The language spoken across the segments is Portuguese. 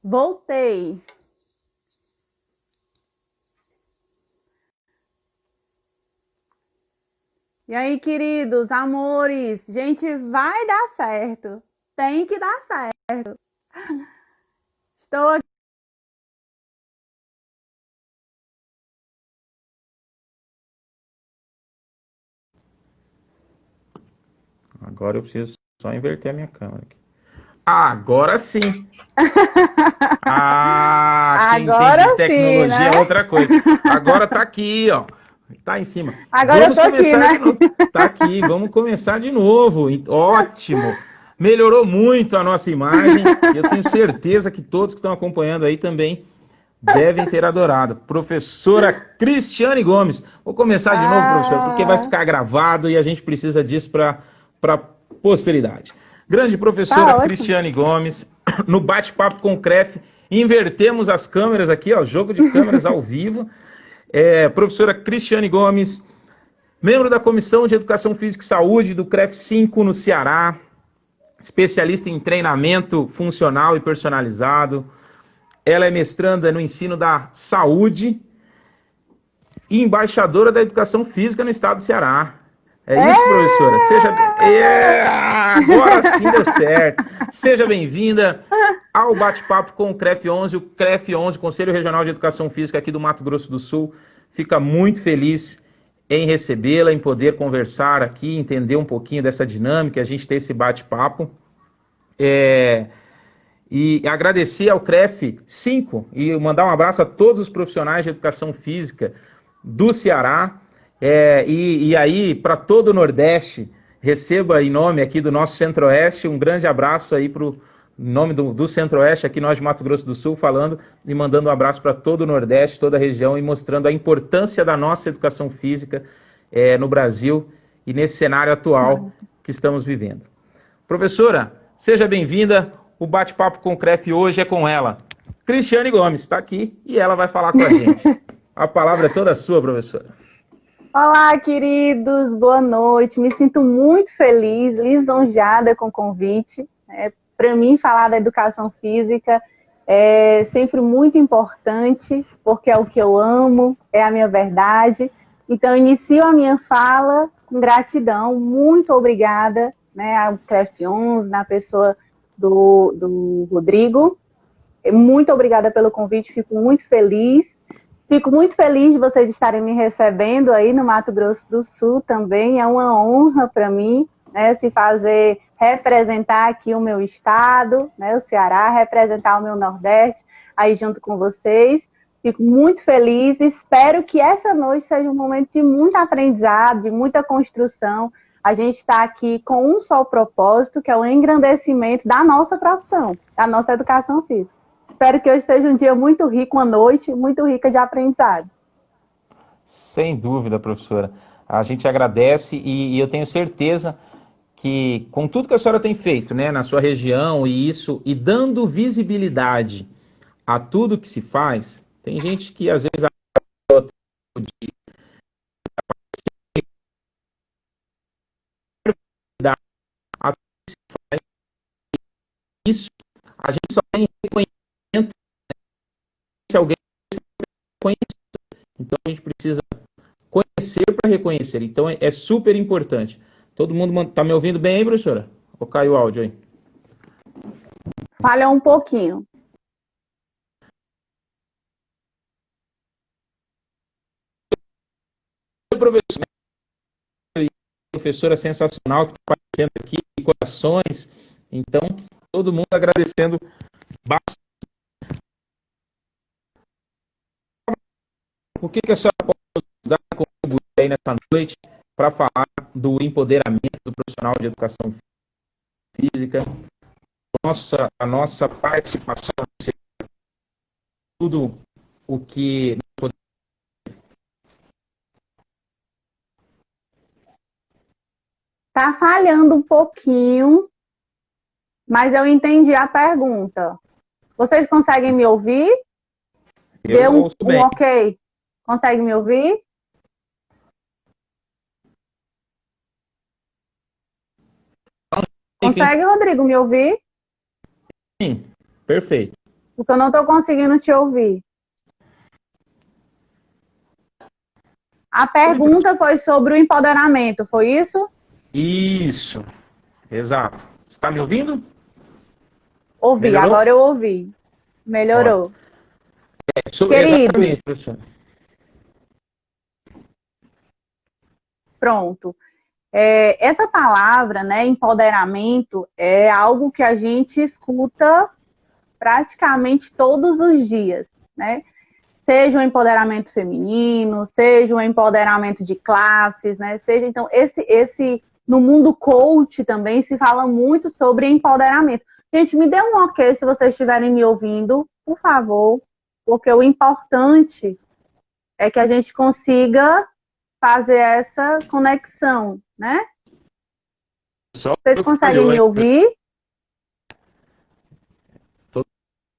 Voltei. E aí, queridos, amores, gente, vai dar certo. Tem que dar certo. Estou aqui. Agora eu preciso só inverter a minha câmera aqui. Agora sim! Ah, quem entende Agora de sim, tecnologia né? é outra coisa. Agora tá aqui, ó. Tá em cima. Agora eu Vamos tô aqui, começar de né? novo. Tá aqui, vamos começar de novo. Ótimo. Melhorou muito a nossa imagem e eu tenho certeza que todos que estão acompanhando aí também devem ter adorado. Professora Cristiane Gomes. Vou começar de novo, professor, porque vai Ah, ficar gravado e a gente precisa disso para posteridade. Grande professora tá ótimo. Cristiane Gomes, no bate-papo com o CREF, invertemos as câmeras aqui, ó, jogo de câmeras ao vivo. Professora Cristiane Gomes, membro da Comissão de Educação Física e Saúde do CREF 5 no Ceará, especialista em treinamento funcional e personalizado. Ela é mestranda no ensino da saúde e embaixadora da educação física no estado do Ceará. É isso, professora? É! Agora sim deu certo. Seja bem-vinda ao bate-papo com o CREF 11, o CREF 11, Conselho Regional de Educação Física aqui do Mato Grosso do Sul. Fica muito feliz em recebê-la, em poder conversar aqui, entender um pouquinho dessa dinâmica, a gente ter esse bate-papo. É, e agradecer ao CREF 5 e mandar um abraço a todos os profissionais de educação física do Ceará. E aí, para todo o Nordeste, receba em nome aqui do nosso Centro-Oeste um grande abraço aí para o nome do Centro-Oeste, aqui nós de Mato Grosso do Sul, falando e mandando um abraço para todo o Nordeste, toda a região e mostrando a importância da nossa educação física no Brasil e nesse cenário atual que estamos vivendo. Professora, seja bem-vinda. O bate-papo com o CREF hoje é com ela. Cristiane Gomes está aqui e ela vai falar com a gente. A palavra é toda sua, professora. Olá, queridos, boa noite. Me sinto muito feliz, lisonjeada com o convite. Para mim, falar da educação física é sempre muito importante, porque é o que eu amo, é a minha verdade. Então, eu inicio a minha fala com gratidão. Muito obrigada, né, ao CREF 11, na pessoa do Rodrigo. Muito obrigada pelo convite, fico muito feliz. Fico muito feliz de vocês estarem me recebendo aí no Mato Grosso do Sul também. É uma honra para mim, né, se fazer representar aqui o meu estado, né, o Ceará, representar o meu Nordeste aí junto com vocês. Fico muito feliz. Espero que essa noite seja um momento de muito aprendizado, de muita construção. A gente está aqui com um só propósito, que é o engrandecimento da nossa profissão, da nossa educação física. Espero que hoje seja um dia muito rico, uma noite muito rica de aprendizado. Sem dúvida, professora. A gente agradece e eu tenho certeza que com tudo que a senhora tem feito, né, na sua região e isso e dando visibilidade a tudo que se faz, tem gente que às vezes dá a isso, a gente só tem reconhecimento se alguém conhece. Então a gente precisa conhecer para reconhecer. Então é super importante. Todo mundo está me ouvindo bem aí, professora? Ou caiu o áudio aí? Falha um pouquinho. Professor, professora sensacional que está aparecendo aqui, corações. Então, todo mundo agradecendo bastante. O que a senhora pode nos dar, contribuir aí nessa noite para falar do empoderamento do profissional de educação física, a nossa participação, tudo o que. Tá falhando um pouquinho, mas eu entendi a pergunta. Vocês conseguem me ouvir? Dê Eu ouço um bem. ok. Consegue me ouvir? Consegue, Rodrigo, me ouvir? Sim, perfeito. porque eu não estou conseguindo te ouvir. A pergunta foi sobre o empoderamento, foi isso? Isso, exato. Você está me ouvindo? Ouvi, Melhorou? agora eu ouvi. Melhorou. Querido, Exatamente, professor. pronto. Essa palavra, né, empoderamento, é algo que a gente escuta praticamente todos os dias, né? Seja o empoderamento feminino, seja o empoderamento de classes, né? Seja, então, no mundo coach também se fala muito sobre empoderamento. Gente, me dê um ok se vocês estiverem me ouvindo, por favor, porque o importante é que a gente consiga fazer essa conexão, né? Vocês conseguem me ouvir?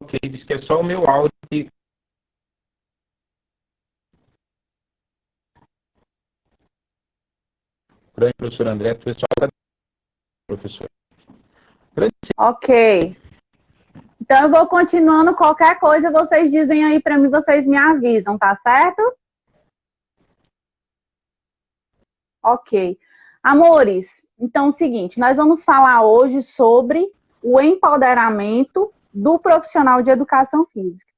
Ok, diz que é só o meu áudio. Grande professor André, professor. Ok. Então eu vou continuando, qualquer coisa vocês dizem aí para mim, vocês me avisam, tá certo? Ok. Amores, então é o seguinte, nós vamos falar hoje sobre o empoderamento do profissional de educação física.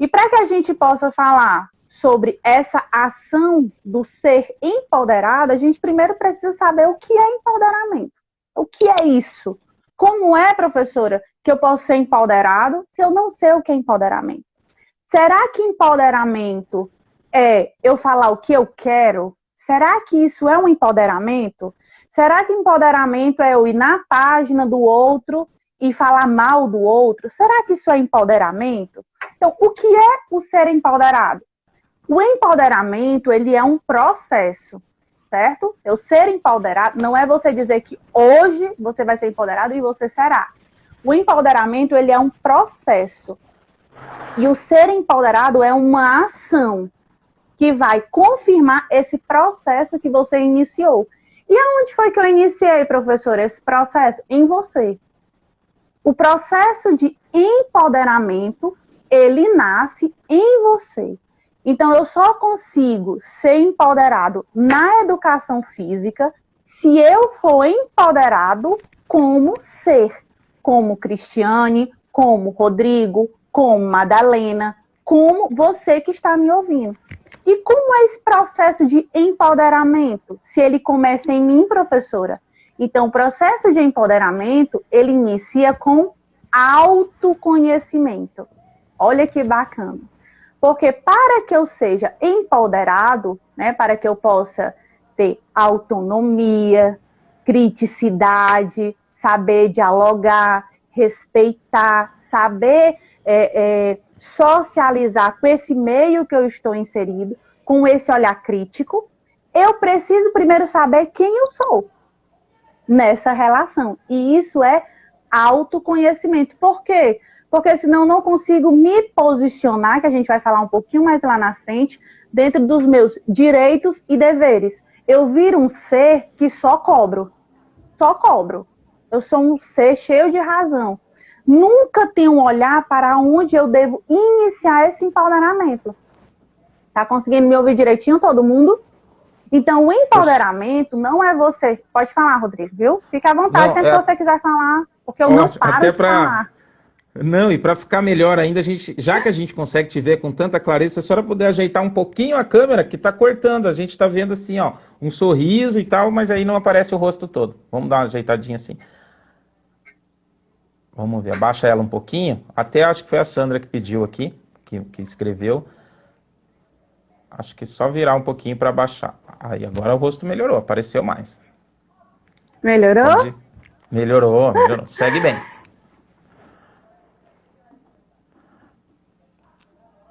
E para que a gente possa falar sobre essa ação do ser empoderado, a gente primeiro precisa saber o que é empoderamento. O que é isso? Como é, professora, que eu posso ser empoderado se eu não sei o que é empoderamento? Será que empoderamento é eu falar o que eu quero? Será que isso é um empoderamento? Será que empoderamento é eu ir na página do outro e falar mal do outro? Será que isso é empoderamento? Então, o que é o ser empoderado? O empoderamento, ele é um processo, certo? Eu ser empoderado não é você dizer que hoje você vai ser empoderado e você será. O empoderamento, ele é um processo. E o ser empoderado é uma ação que vai confirmar esse processo que você iniciou. E aonde foi que eu iniciei, professora, esse processo? Em você. O processo de empoderamento, ele nasce em você. Então, eu só consigo ser empoderado na educação física se eu for empoderado como ser, como Cristiane, como Rodrigo, como Madalena, como você que está me ouvindo. E como é esse processo de empoderamento? Se ele começa em mim, professora? Então, o processo de empoderamento, ele inicia com autoconhecimento. Olha que bacana. Porque para que eu seja empoderado, né, para que eu possa ter autonomia, criticidade, saber dialogar, respeitar, saber socializar com esse meio que eu estou inserido, com esse olhar crítico, eu preciso primeiro saber quem eu sou nessa relação. E isso é autoconhecimento. Por quê? Porque senão eu não consigo me posicionar, que a gente vai falar um pouquinho mais lá na frente, dentro dos meus direitos e deveres. Eu viro um ser que só cobro. Só cobro. Eu sou um ser cheio de razão. Nunca tenho um olhar para onde eu devo iniciar esse empoderamento. Tá conseguindo me ouvir direitinho, todo mundo? Então, o empoderamento não é você... Pode falar, Rodrigo, viu? Fica à vontade, sempre que você quiser falar, porque eu não paro de falar. Não, e para ficar melhor ainda, já que a gente consegue te ver com tanta clareza, se a senhora puder ajeitar um pouquinho a câmera, que está cortando, a gente está vendo assim, ó, um sorriso e tal, mas aí não aparece o rosto todo. Vamos dar uma ajeitadinha assim. Vamos ver, abaixa ela um pouquinho. Até acho que foi a Sandra que pediu aqui, que escreveu. Acho que só virar um pouquinho para abaixar. Aí agora o rosto melhorou, apareceu mais. Melhorou? Melhorou. Segue bem.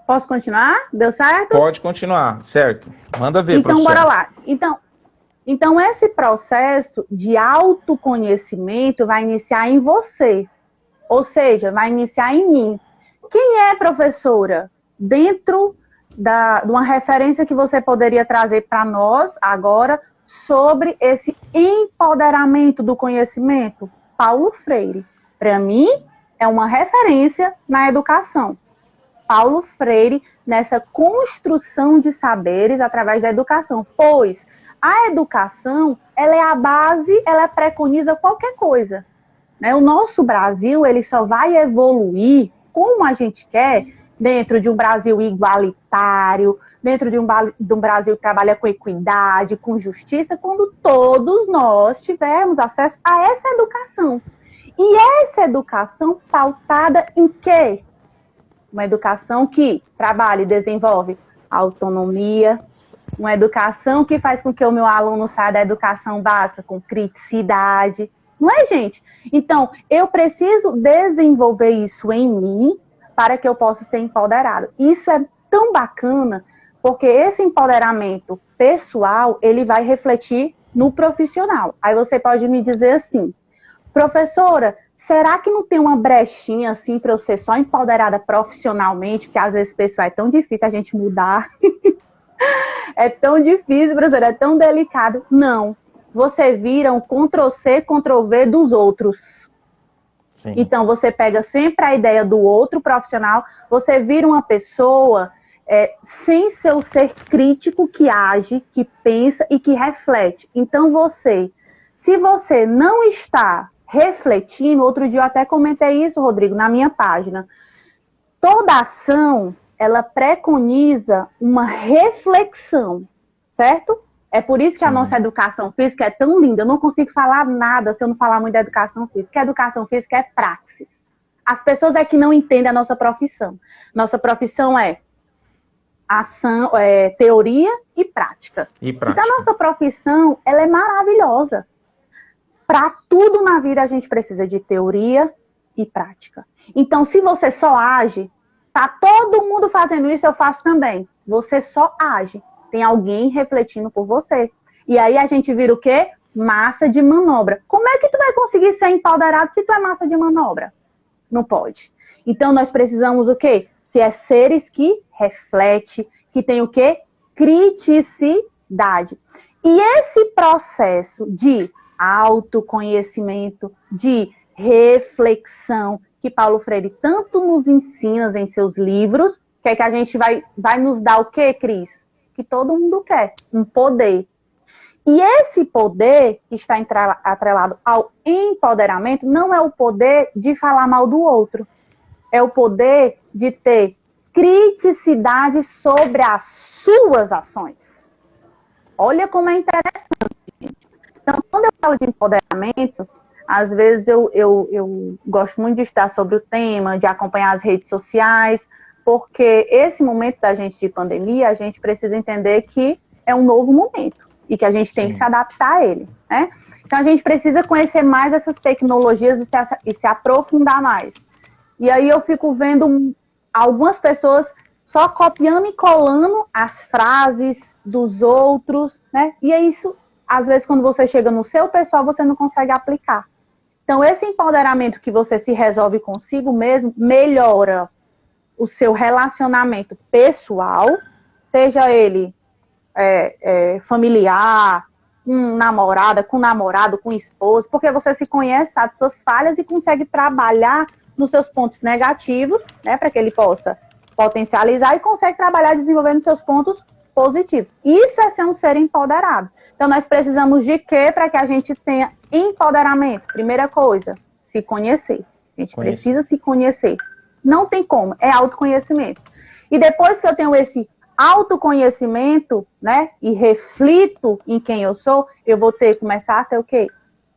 Posso continuar? Deu certo? Pode continuar, certo. Manda ver, então, professora. Bora lá. Então, esse processo de autoconhecimento vai iniciar em você. Ou seja, vai iniciar em mim. Quem é, professora? Dentro de uma referência que você poderia trazer para nós agora sobre esse empoderamento do conhecimento? Paulo Freire. Para mim, é uma referência na educação. Paulo Freire, nessa construção de saberes através da educação, pois a educação, ela é a base, ela preconiza qualquer coisa. Né? O nosso Brasil, ele só vai evoluir como a gente quer, dentro de um Brasil igualitário, dentro de um Brasil que trabalha com equidade, com justiça, quando todos nós tivermos acesso a essa educação. E essa educação pautada em quê? Uma educação que trabalha e desenvolve autonomia, uma educação que faz com que o meu aluno saia da educação básica com criticidade. Não é, gente? Então, eu preciso desenvolver isso em mim para que eu possa ser empoderado. Isso é tão bacana, porque esse empoderamento pessoal, ele vai refletir no profissional. Aí você pode me dizer assim, professora, será que não tem uma brechinha assim para eu ser só empoderada profissionalmente? Porque às vezes, pessoal, é tão difícil a gente mudar. É tão difícil, professora, é tão delicado. Não. Você vira um Ctrl-C, Ctrl-V dos outros. Sim. Então, você pega sempre a ideia do outro profissional, você vira uma pessoa sem ser o ser crítico que age, que pensa e que reflete. Então, se você não está refletindo, outro dia eu até comentei isso, Rodrigo, na minha página, toda ação, ela preconiza uma reflexão, certo? É por isso que a nossa educação física é tão linda. Eu não consigo falar nada se eu não falar muito da educação física. A educação física é praxis. As pessoas é que não entendem a nossa profissão. Nossa profissão é ação, teoria e prática. Então, a nossa profissão, ela é maravilhosa. Para tudo na vida, a gente precisa de teoria e prática. Então, se você só age, tá todo mundo fazendo isso, eu faço também. Você só age. Tem alguém refletindo por você. E aí a gente vira o quê? Massa de manobra. Como é que tu vai conseguir ser empoderado se tu é massa de manobra? Não pode. Então nós precisamos o quê? Ser seres que refletem, que tem o quê? Criticidade. E esse processo de autoconhecimento, de reflexão, que Paulo Freire tanto nos ensina em seus livros, que é que a gente vai nos dar o quê, Cris? Que todo mundo quer, um poder. E esse poder que está atrelado ao empoderamento não é o poder de falar mal do outro. É o poder de ter criticidade sobre as suas ações. Olha como é interessante. Então, quando eu falo de empoderamento, às vezes eu gosto muito de estudar sobre o tema, de acompanhar as redes sociais, porque esse momento da gente de pandemia, a gente precisa entender que é um novo momento e que a gente tem que se adaptar a ele, né? Então, a gente precisa conhecer mais essas tecnologias e se aprofundar mais. E aí eu fico vendo algumas pessoas só copiando e colando as frases dos outros, né? E é isso, às vezes, quando você chega no seu pessoal, você não consegue aplicar. Então, esse empoderamento que você se resolve consigo mesmo, melhora o seu relacionamento pessoal, seja ele familiar, com namorada, com namorado, com esposo, porque você se conhece, sabe suas falhas e consegue trabalhar nos seus pontos negativos, né, para que ele possa potencializar e consegue trabalhar desenvolvendo seus pontos positivos. Isso é ser um ser empoderado. Então, nós precisamos de quê para que a gente tenha empoderamento? Primeira coisa, se conhecer. A gente precisa se conhecer. Não tem como, é autoconhecimento. E depois que eu tenho esse autoconhecimento, né, e reflito em quem eu sou, eu vou começar a ter o quê?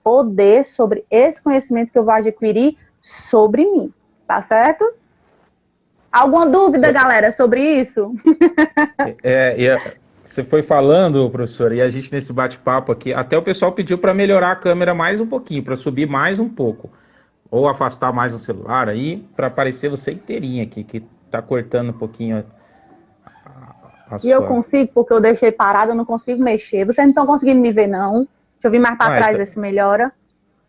Poder sobre esse conhecimento que eu vou adquirir sobre mim, tá certo? Alguma dúvida, galera, sobre isso? Você foi falando, professora, e a gente nesse bate-papo aqui, até o pessoal pediu para melhorar a câmera mais um pouquinho, para subir mais um pouco. Ou afastar mais o celular aí, para aparecer você inteirinha aqui, que tá cortando um pouquinho a sua... E eu consigo, porque eu deixei parado, eu não consigo mexer. Vocês não estão conseguindo me ver, não? Deixa eu vir mais para trás, ver se melhora.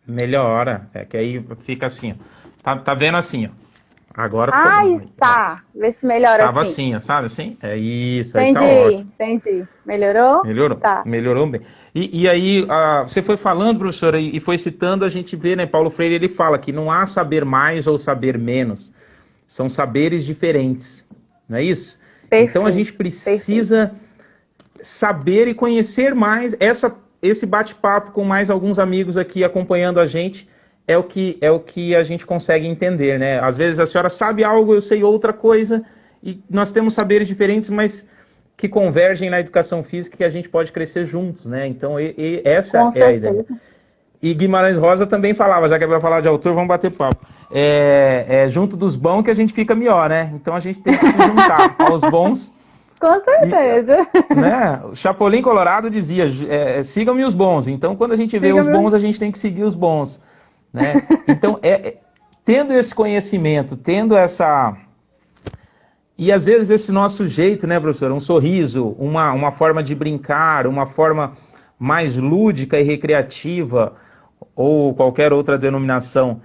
Melhora, que aí fica assim, ó. Tá vendo assim, ó. Agora ficou bom. Está. Vê se melhora Tava assim. assim, sabe assim? É isso, Entendi, aí tá ótimo. entendi. Melhorou? Melhorou? Tá. Melhorou bem. E aí, você foi falando, professora, e foi citando, a gente vê, né, Paulo Freire, ele fala que não há saber mais ou saber menos, são saberes diferentes, não é isso? Perfeito, então a gente precisa saber e conhecer mais. Esse bate-papo com mais alguns amigos aqui acompanhando a gente é o que a gente consegue entender, né? Às vezes a senhora sabe algo, eu sei outra coisa, e nós temos saberes diferentes, mas que convergem na educação física, que a gente pode crescer juntos, né? Então essa Com é certeza. a ideia. E Guimarães Rosa também falava, já que é para falar de autor, vamos bater papo. Junto dos bons que a gente fica melhor, né? Então a gente tem que se juntar aos bons. Com certeza. Né? O Chapolin Colorado dizia, sigam-me os bons. Então quando a gente vê os bons, a gente tem que seguir os bons. Né? Então, tendo esse conhecimento, tendo essa... E às vezes esse nosso jeito, né, professor? Um sorriso, uma forma de brincar, uma forma mais lúdica e recreativa, ou qualquer outra denominação,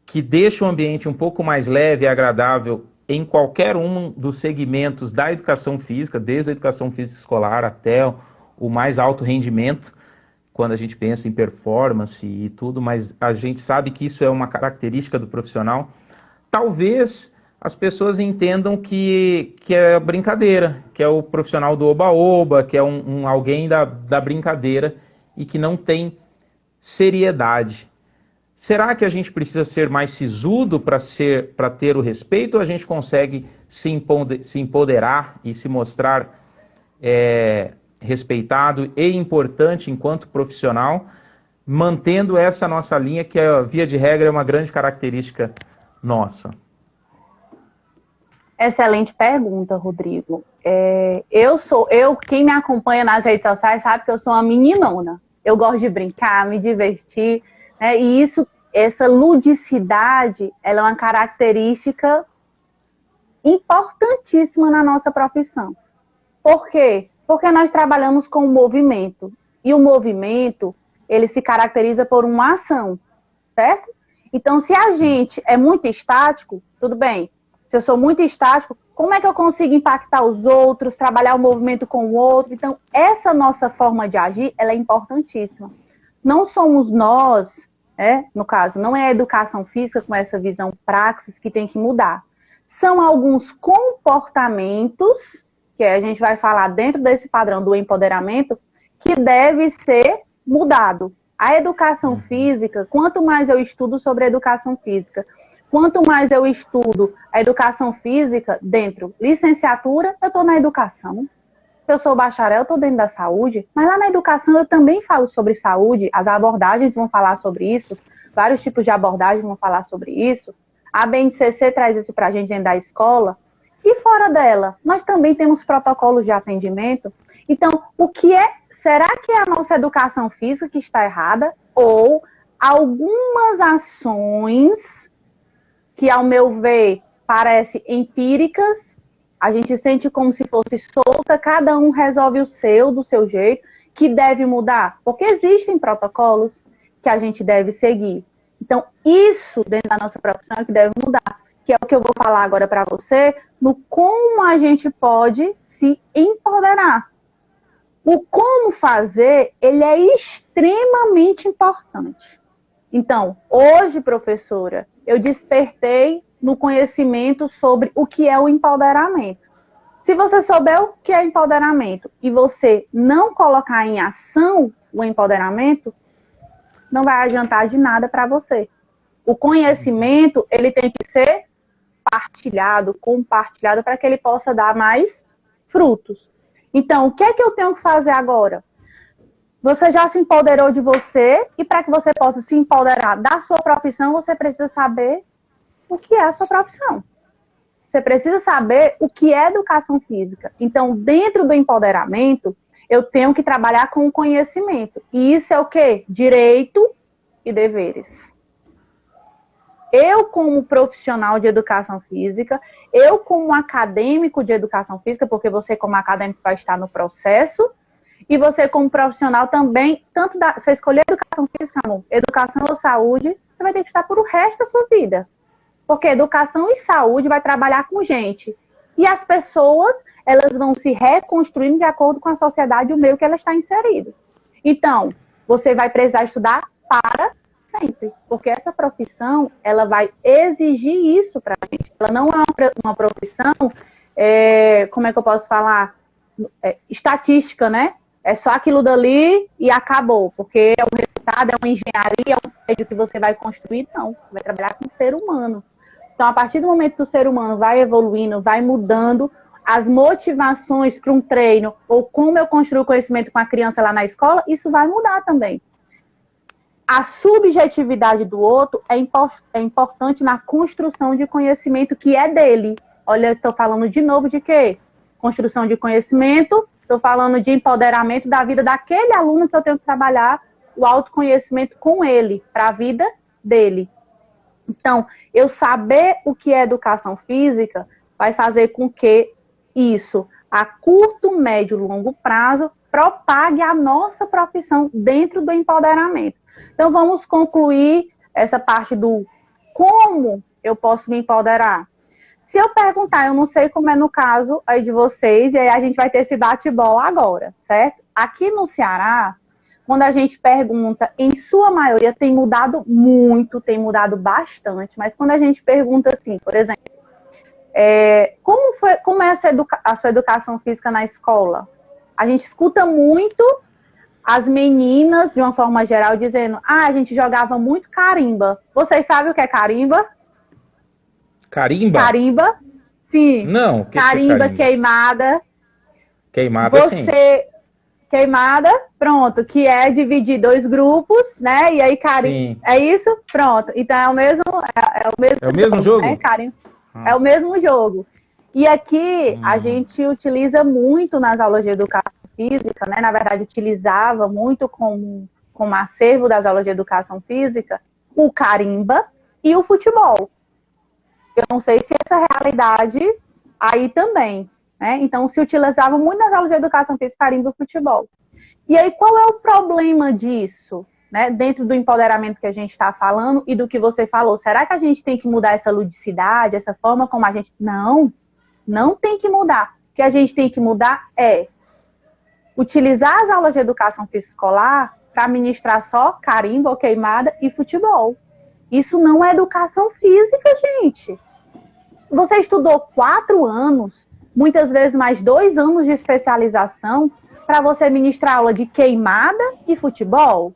que deixa o ambiente um pouco mais leve e agradável em qualquer um dos segmentos da educação física, desde a educação física escolar até o mais alto rendimento, quando a gente pensa em performance e tudo, mas a gente sabe que isso é uma característica do profissional. Talvez as pessoas entendam que é brincadeira, que é o profissional do oba-oba, que é alguém da brincadeira e que não tem seriedade. Será que a gente precisa ser mais sisudo para ter o respeito, ou a gente consegue se empoderar e se mostrar respeitado e importante enquanto profissional, mantendo essa nossa linha, que via de regra é uma grande característica nossa? Excelente pergunta, Rodrigo. Quem me acompanha nas redes sociais sabe que eu sou uma meninona. Eu gosto de brincar, me divertir, né? E essa ludicidade, ela é uma característica importantíssima na nossa profissão. Por quê? Porque nós trabalhamos com o movimento. E o movimento, ele se caracteriza por uma ação, certo? Então, se a gente é muito estático, tudo bem. Se eu sou muito estático, como é que eu consigo impactar os outros, trabalhar o movimento com o outro? Então, essa nossa forma de agir, ela é importantíssima. Não somos nós, no caso, não é a educação física com essa visão praxis que tem que mudar. São alguns comportamentos, que a gente vai falar dentro desse padrão do empoderamento, que deve ser mudado. A educação física, quanto mais eu estudo sobre a educação física, quanto mais eu estudo a educação física dentro licenciatura, eu estou na educação. Se eu sou bacharel, eu estou dentro da saúde. Mas lá na educação eu também falo sobre saúde, as abordagens vão falar sobre isso, vários tipos de abordagem vão falar sobre isso. A BNCC traz isso para a gente dentro da escola. E fora dela, nós também temos protocolos de atendimento. Então, será que é a nossa educação física que está errada? Ou algumas ações que, ao meu ver, parecem empíricas, a gente sente como se fosse solta, cada um resolve o seu, do seu jeito, que deve mudar? Porque existem protocolos que a gente deve seguir. Então, isso dentro da nossa profissão é que deve mudar, que é o que eu vou falar agora para você, no como a gente pode se empoderar. O como fazer, ele é extremamente importante. Então, hoje, professora, eu despertei no conhecimento sobre o que é o empoderamento. Se você souber o que é empoderamento e você não colocar em ação o empoderamento, não vai adiantar de nada para você. O conhecimento, ele tem que ser partilhado, compartilhado, para que ele possa dar mais frutos. Então, o que é que eu tenho que fazer agora? Você já se empoderou de você, e para que você possa se empoderar da sua profissão, você precisa saber o que é a sua profissão. Você precisa saber o que é educação física. Então, dentro do empoderamento, eu tenho que trabalhar com o conhecimento. E isso é o quê? Direito e deveres. Eu, como profissional de educação física, eu, como acadêmico de educação física, porque você, como acadêmico, vai estar no processo, e você, como profissional, também, você escolher educação física, amor, educação ou saúde, você vai ter que estar por o resto da sua vida. Porque educação e saúde vai trabalhar com gente. E as pessoas, elas vão se reconstruindo de acordo com a sociedade e o meio que ela está inserida. Então, você vai precisar estudar para sempre. Porque essa profissão, ela vai exigir isso para a gente. Ela não é uma profissão, como é que eu posso falar? Estatística, né? É só aquilo dali e acabou. Porque o resultado é uma engenharia, é um prédio que você vai construir. Não, vai trabalhar com o ser humano. Então, a partir do momento que o ser humano vai evoluindo, vai mudando, as motivações para um treino, ou como eu construo conhecimento com a criança lá na escola, isso vai mudar também. A subjetividade do outro é importante na construção de conhecimento que é dele. Olha, estou falando de novo de quê? Construção de conhecimento, estou falando de empoderamento da vida daquele aluno que eu tenho que trabalhar o autoconhecimento com ele, para a vida dele. Então, eu saber o que é educação física vai fazer com que isso, a curto, médio e longo prazo, propague a nossa profissão dentro do empoderamento. Então, vamos concluir essa parte do como eu posso me empoderar. Se eu perguntar, eu não sei como é no caso aí de vocês, e aí a gente vai ter esse bate-bola agora, certo? Aqui no Ceará, quando a gente pergunta, em sua maioria tem mudado muito, tem mudado bastante, mas quando a gente pergunta assim, por exemplo, como é a sua educação física na escola? A gente escuta muito as meninas, de uma forma geral, dizendo, a gente jogava muito carimba. Vocês sabem o que é carimba? Carimba? Carimba, sim. Não, carimba, queimada. Queimada, sim. Queimada, pronto, que é dividir dois grupos, né? E aí, carimba. É isso? Pronto. Então é o mesmo jogo? Né, carimba? É o mesmo jogo. E aqui a gente utiliza muito nas aulas de educação física, né? Na verdade, utilizava muito como acervo das aulas de educação física o carimba e o futebol. Eu não sei se essa realidade aí também, né? Então, se utilizava muito nas aulas de educação física, carimba e futebol. E aí, qual é o problema disso, né? Dentro do empoderamento que a gente está falando e do que você falou. Será que a gente tem que mudar essa ludicidade, essa forma como a gente... Não tem que mudar. O que a gente tem que mudar é utilizar as aulas de educação física escolar para ministrar só carimba ou queimada e futebol. Isso não é educação física, gente. Você estudou 4 anos, muitas vezes mais 2 anos de especialização, para você ministrar aula de queimada e futebol?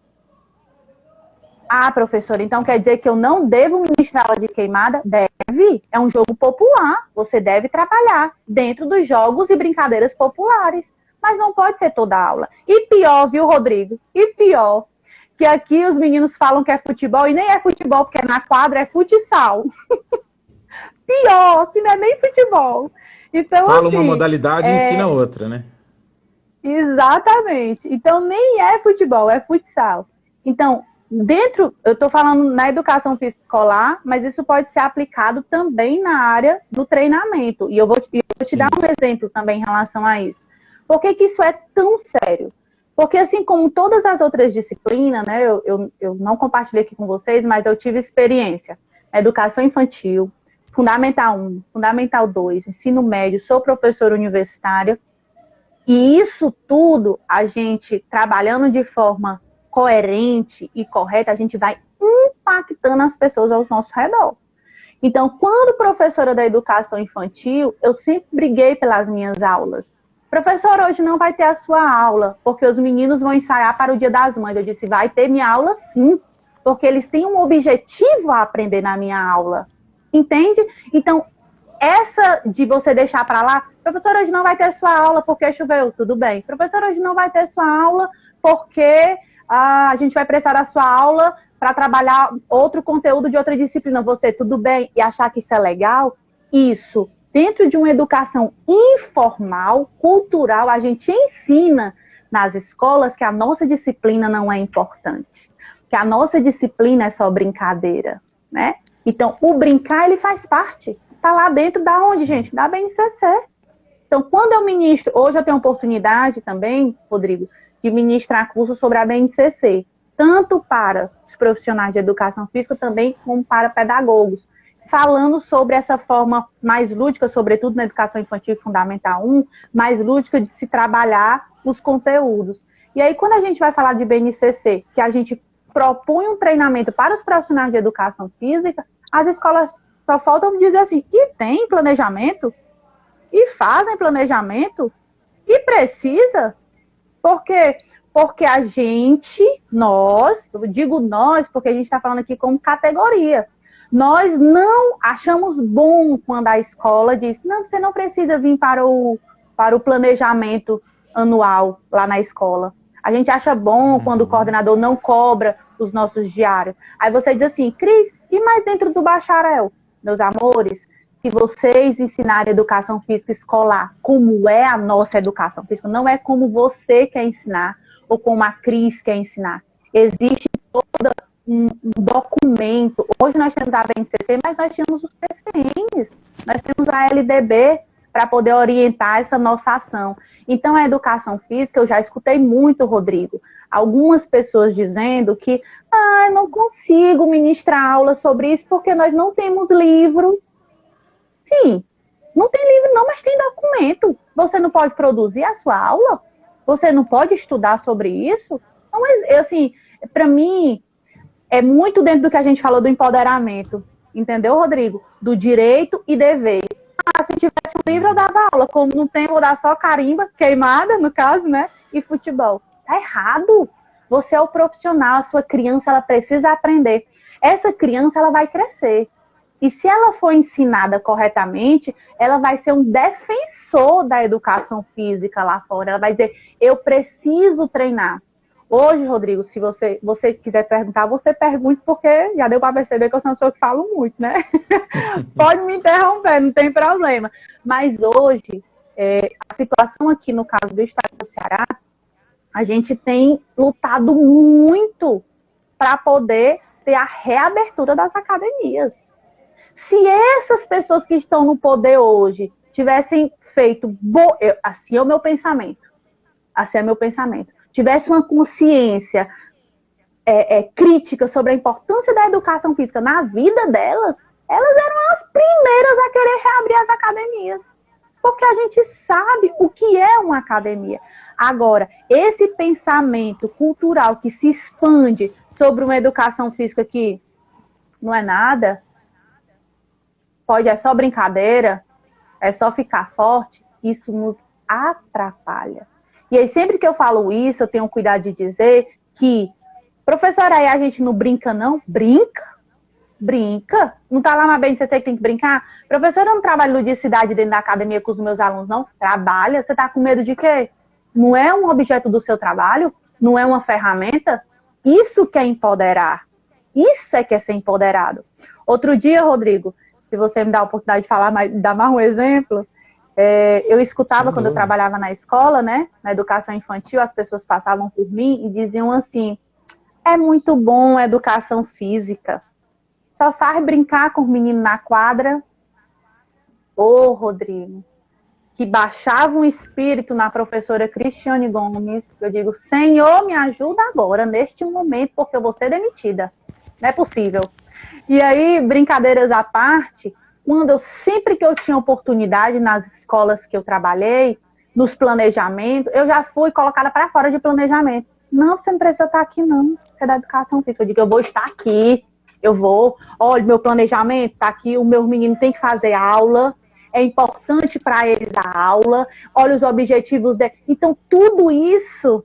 Ah, professora, então quer dizer que eu não devo ministrar aula de queimada? Deve. É um jogo popular. Você deve trabalhar dentro dos jogos e brincadeiras populares. Mas não pode ser toda aula. E pior, viu, Rodrigo? E pior, que aqui os meninos falam que é futebol e nem é futebol, porque na quadra é futsal. Pior, que não é nem futebol. Então, fala assim, uma modalidade e ensina outra, né? Exatamente. Então, nem é futebol, é futsal. Então, eu estou falando na educação física escolar, mas isso pode ser aplicado também na área do treinamento. E eu vou te dar um exemplo também em relação a isso. Por que isso é tão sério? Porque assim como todas as outras disciplinas, né, eu não compartilhei aqui com vocês, mas eu tive experiência. Educação infantil, Fundamental 1, Fundamental 2, ensino médio, sou professora universitária. E isso tudo, a gente trabalhando de forma coerente e correta, a gente vai impactando as pessoas ao nosso redor. Então, quando professora da educação infantil, eu sempre briguei pelas minhas aulas. Professor, hoje não vai ter a sua aula, porque os meninos vão ensaiar para o Dia das Mães. Eu disse, vai ter minha aula sim, porque eles têm um objetivo a aprender na minha aula. Entende? Então, essa de você deixar para lá, professor, hoje não vai ter sua aula porque choveu. Tudo bem. Professor, hoje não vai ter sua aula porque a gente vai precisar da sua aula para trabalhar outro conteúdo de outra disciplina. Você, tudo bem? E achar que isso é legal? Isso. Dentro de uma educação informal, cultural, a gente ensina nas escolas que a nossa disciplina não é importante. Que a nossa disciplina é só brincadeira, né? Então, o brincar, ele faz parte. Está lá dentro da onde, gente? Da BNCC. Então, quando eu ministro... Hoje eu tenho oportunidade também, Rodrigo, de ministrar curso sobre a BNCC. Tanto para os profissionais de educação física, também como para pedagogos. falando sobre essa forma mais lúdica, sobretudo na educação infantil fundamental 1, mais lúdica de se trabalhar os conteúdos. E aí, quando a gente vai falar de BNCC, que a gente propõe um treinamento para os profissionais de educação física, as escolas só faltam dizer assim, e tem planejamento? E fazem planejamento? E precisa? Por quê? Porque a gente, nós, eu digo nós, porque a gente está falando aqui como categoria, nós não achamos bom quando a escola diz, não, você não precisa vir para o planejamento anual lá na escola. A gente acha bom quando o coordenador não cobra os nossos diários. Aí você diz assim, Cris, e mais dentro do bacharel? Meus amores, se vocês ensinarem educação física escolar, como é a nossa educação física, não é como você quer ensinar, ou como a Cris quer ensinar. Existe todo um documento. Hoje nós temos a BNCC, mas nós tínhamos os PCNs, nós temos a LDB para poder orientar essa nossa ação. Então, a educação física, eu já escutei muito, Rodrigo, algumas pessoas dizendo que não consigo ministrar aula sobre isso porque nós não temos livro. Sim, não tem livro não, mas tem documento. Você não pode produzir a sua aula? Você não pode estudar sobre isso? Então, assim, para mim, é muito dentro do que a gente falou do empoderamento. Entendeu, Rodrigo? Do direito e dever. Se tivesse um livro, eu dava aula. Como não tem, vou dar só carimba, queimada, no caso, né? E futebol. Tá errado. Você é o profissional, a sua criança, ela precisa aprender. Essa criança, ela vai crescer. E se ela for ensinada corretamente, ela vai ser um defensor da educação física lá fora. Ela vai dizer, eu preciso treinar. Hoje, Rodrigo, se você quiser perguntar, você pergunte, porque já deu para perceber que eu sou uma pessoa que falo muito, né? Pode me interromper, não tem problema. Mas hoje, a situação aqui no caso do estado do Ceará, a gente tem lutado muito para poder ter a reabertura das academias. Se essas pessoas que estão no poder hoje tivessem feito, assim é o meu pensamento, tivesse uma consciência crítica sobre a importância da educação física na vida delas, elas eram as primeiras a querer reabrir as academias. Porque a gente sabe o que é uma academia. Agora, esse pensamento cultural que se expande sobre uma educação física que não é nada, é só brincadeira, é só ficar forte, isso nos atrapalha. E aí, sempre que eu falo isso, eu tenho cuidado de dizer que, professora, aí a gente não brinca, não? Brinca. Não tá lá na BNCC que tem que brincar? Professora, eu não trabalho ludicidade dentro da academia com os meus alunos, não? Trabalha. Você tá com medo de quê? Não é um objeto do seu trabalho? Não é uma ferramenta? Isso que é empoderar. Isso é que é ser empoderado. Outro dia, Rodrigo, se você me dá a oportunidade de falar, dar mais um exemplo, eu escutava quando eu trabalhava na escola, né, na educação infantil, as pessoas passavam por mim e diziam assim, é muito bom a educação física, só faz brincar com os meninos na quadra. Ô, Rodrigo, que baixava um espírito na professora Cristiane Gomes, eu digo, Senhor, me ajuda agora, neste momento, porque eu vou ser demitida. Não é possível. E aí, brincadeiras à parte, sempre que eu tinha oportunidade nas escolas que eu trabalhei, nos planejamentos, eu já fui colocada para fora de planejamento. Não, você não precisa estar aqui, não. Você é da educação física. Eu digo, eu vou estar aqui. Eu vou. Olha, meu planejamento está aqui. O meu menino tem que fazer aula. É importante para eles a aula. Olha os objetivos dele. Então, tudo isso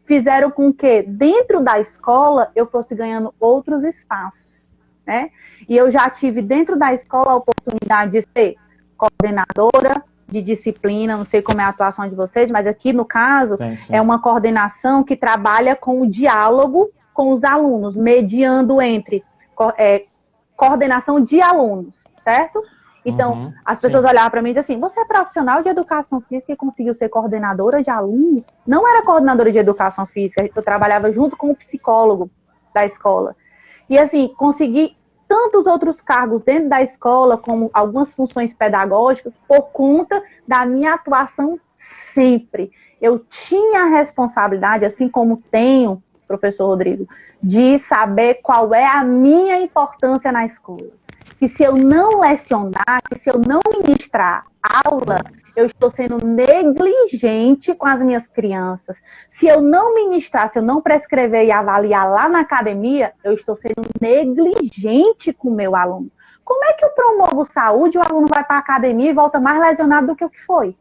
fizeram com que, dentro da escola, eu fosse ganhando outros espaços, né? E eu já tive, dentro da escola, a oportunidade de ser coordenadora de disciplina, não sei como é a atuação de vocês, mas aqui, no caso, sim. É uma coordenação que trabalha com o diálogo com os alunos, mediando entre coordenação de alunos, certo? Então, as pessoas olhavam para mim e diziam assim, você é profissional de educação física e conseguiu ser coordenadora de alunos? Não era coordenadora de educação física, eu trabalhava junto com o psicólogo da escola. E assim, consegui tantos outros cargos dentro da escola, como algumas funções pedagógicas, por conta da minha atuação sempre. Eu tinha a responsabilidade, assim como tenho, professor Rodrigo, de saber qual é a minha importância na escola. que se eu não lecionar, que se eu não ministrar aula, eu estou sendo negligente com as minhas crianças. Se eu não ministrar, se eu não prescrever e avaliar lá na academia, eu estou sendo negligente com o meu aluno. Como é que eu promovo saúde e o aluno vai para a academia e volta mais lesionado do que o que foi?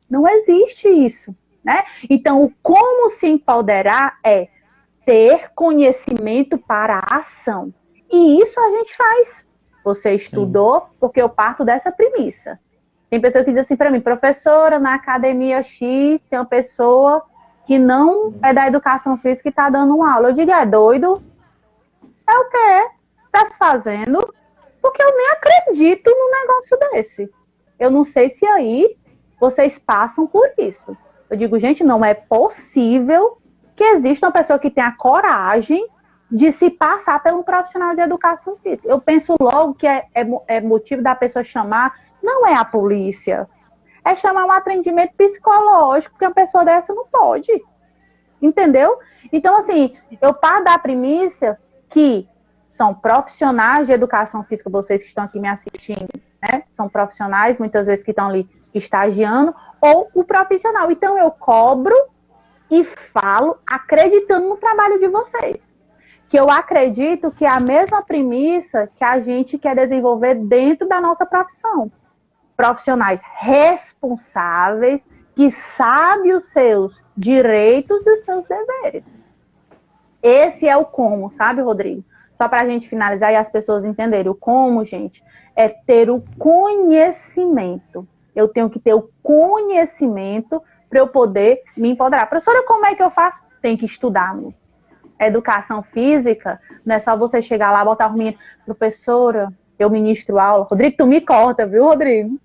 Não existe isso, né? Então, o como se empoderar é ter conhecimento para a ação. E isso a gente faz. Você estudou, porque eu parto dessa premissa. Tem pessoa que diz assim para mim, professora, na academia X tem uma pessoa que não é da educação física e está dando uma aula. Eu digo, é doido? É o quê? Está se fazendo? Porque eu nem acredito num negócio desse. Eu não sei se aí vocês passam por isso. Eu digo, gente, não é possível que exista uma pessoa que tenha coragem de se passar por um profissional de educação física. Eu penso logo que é motivo da pessoa chamar, não é a polícia, é chamar um atendimento psicológico, porque uma pessoa dessa não pode. Entendeu? Então, assim, eu parto da premissa que são profissionais de educação física, vocês que estão aqui me assistindo, né? São profissionais, muitas vezes, que estão ali estagiando, ou o profissional. Então, eu cobro e falo acreditando no trabalho de vocês. Que eu acredito que é a mesma premissa que a gente quer desenvolver dentro da nossa profissão. Profissionais responsáveis, que sabem os seus direitos e os seus deveres. Esse é o como, sabe, Rodrigo? Só para a gente finalizar e as pessoas entenderem. O como, gente, é ter o conhecimento. Eu tenho que ter o conhecimento para eu poder me empoderar. Professora, como é que eu faço? Tem que estudar, meu. Educação física, não é só você chegar lá, botar o menino, professora, eu ministro aula. Rodrigo, tu me corta, viu, Rodrigo?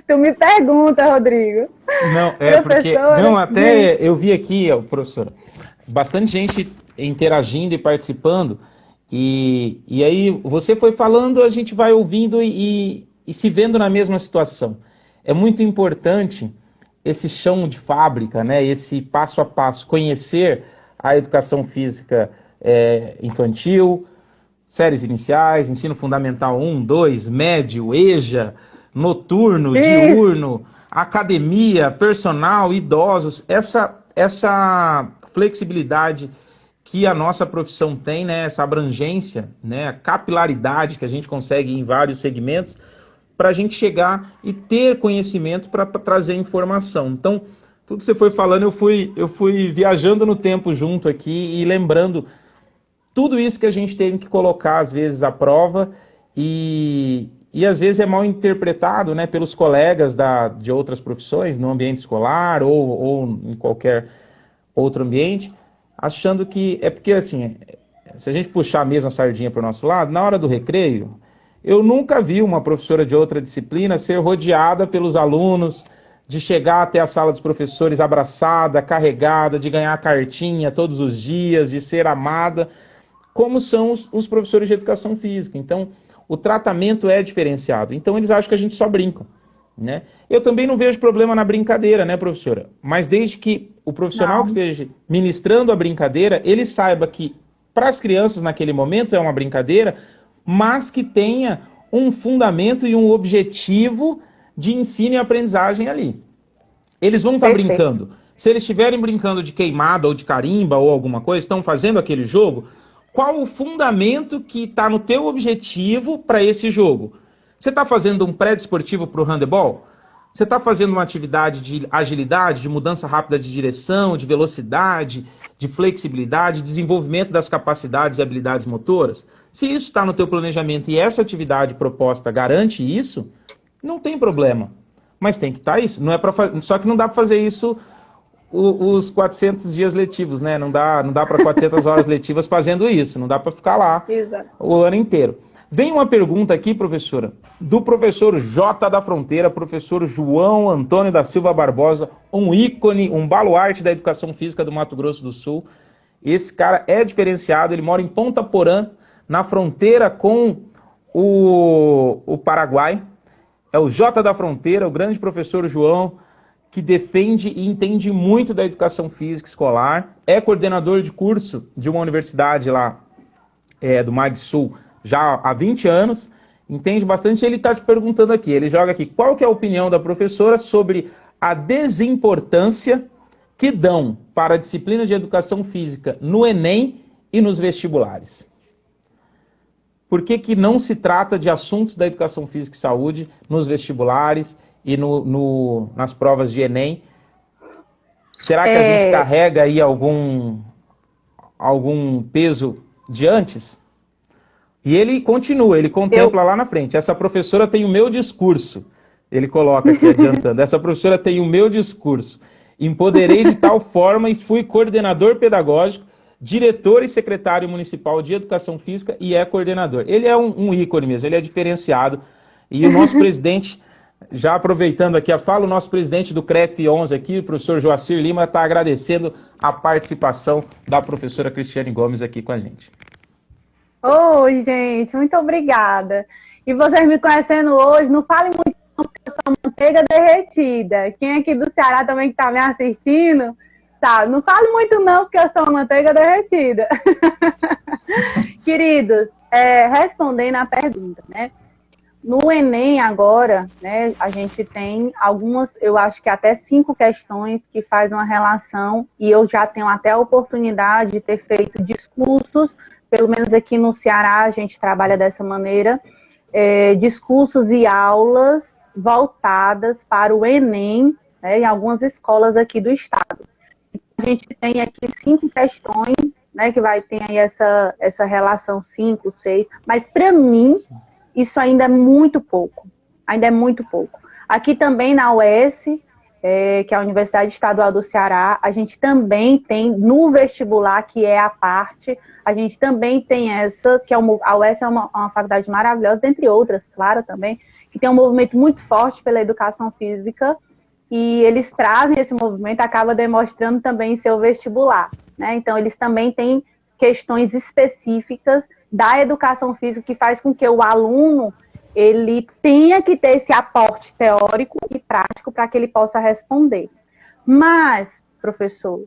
Tu me pergunta, Rodrigo. Não, porque... Não, até eu vi aqui, professora, bastante gente interagindo e participando, e aí você foi falando, a gente vai ouvindo e se vendo na mesma situação. É muito importante esse chão de fábrica, né? Esse passo a passo, conhecer a educação física infantil, séries iniciais, ensino fundamental 1, 2, médio, EJA, noturno, diurno, academia, personal, idosos, essa flexibilidade que a nossa profissão tem, né, essa abrangência, né, a capilaridade que a gente consegue em vários segmentos, para a gente chegar e ter conhecimento para trazer informação. Então, tudo que você foi falando, eu fui viajando no tempo junto aqui e lembrando tudo isso que a gente teve que colocar, às vezes, à prova e às vezes é mal interpretado, né, pelos colegas de outras profissões, no ambiente escolar ou em qualquer outro ambiente, achando que... É porque, assim, se a gente puxar a mesma sardinha para o nosso lado, na hora do recreio, eu nunca vi uma professora de outra disciplina ser rodeada pelos alunos, de chegar até a sala dos professores abraçada, carregada, de ganhar cartinha todos os dias, de ser amada, como são os professores de educação física. Então, o tratamento é diferenciado. Então, eles acham que a gente só brinca, né? Eu também não vejo problema na brincadeira, né, professora? Mas desde que o profissional que esteja ministrando a brincadeira, ele saiba que para as crianças naquele momento é uma brincadeira, mas que tenha um fundamento e um objetivo de ensino e aprendizagem ali. Eles vão estar brincando. Se eles estiverem brincando de queimada ou de carimba ou alguma coisa, estão fazendo aquele jogo, qual o fundamento que está no teu objetivo para esse jogo? Você está fazendo um pré-desportivo para o handebol? Você está fazendo uma atividade de agilidade, de mudança rápida de direção, de velocidade, de flexibilidade, desenvolvimento das capacidades e habilidades motoras? Se isso está no teu planejamento e essa atividade proposta garante isso, não tem problema. Mas tem que estar isso. Não é só que não dá para fazer isso os 400 dias letivos, né? Não dá para 400 horas letivas fazendo isso. Não dá para ficar lá o ano inteiro. Vem uma pergunta aqui, professora, do professor J da Fronteira, professor João Antônio da Silva Barbosa, um ícone, um baluarte da educação física do Mato Grosso do Sul. Esse cara é diferenciado, ele mora em Ponta Porã, na fronteira com o Paraguai. É o J da Fronteira, o grande professor João, que defende e entende muito da educação física escolar, é coordenador de curso de uma universidade lá do Mar de Sul já há 20 anos, entende bastante, ele está te perguntando aqui, ele joga aqui, qual que é a opinião da professora sobre a desimportância que dão para a disciplina de educação física no Enem e nos vestibulares? Por que que não se trata de assuntos da educação física e saúde nos vestibulares e nas provas de Enem? Será que a gente carrega aí algum peso de antes? E ele continua, ele contempla lá na frente. Essa professora tem o meu discurso. Ele coloca aqui adiantando. Essa professora tem o meu discurso. Empoderei de tal forma e fui coordenador pedagógico, diretor e secretário municipal de educação física e é coordenador. Ele é um ícone mesmo, ele é diferenciado. E o nosso presidente, já aproveitando aqui a fala, o nosso presidente do CREF 11 aqui, o professor Joacir Lima, está agradecendo a participação da professora Cristiane Gomes aqui com a gente. Oi, gente, muito obrigada. E vocês me conhecendo hoje, não falem muito porque eu sou manteiga derretida. Quem aqui do Ceará também que está me assistindo, tá, não fale muito não porque eu sou manteiga derretida. Queridos, respondendo a pergunta, né? No Enem agora, né, a gente tem algumas, eu acho que até 5 questões que fazem uma relação, e eu já tenho até a oportunidade de ter feito discursos, pelo menos aqui no Ceará a gente trabalha dessa maneira, discursos e aulas voltadas para o Enem, né, em algumas escolas aqui do estado. A gente tem aqui 5 questões, né, que vai ter aí essa relação 5, 6, mas para mim isso ainda é muito pouco, Aqui também na UES, que é a Universidade Estadual do Ceará, a gente também tem no vestibular, que é a parte, a gente também tem essa, que a UES é uma faculdade maravilhosa, dentre outras, claro, também, que tem um movimento muito forte pela educação física, e eles trazem esse movimento, acaba demonstrando também em seu vestibular, né? Então, eles também têm questões específicas da educação física que faz com que o aluno ele tenha que ter esse aporte teórico e prático para que ele possa responder. Mas, professor,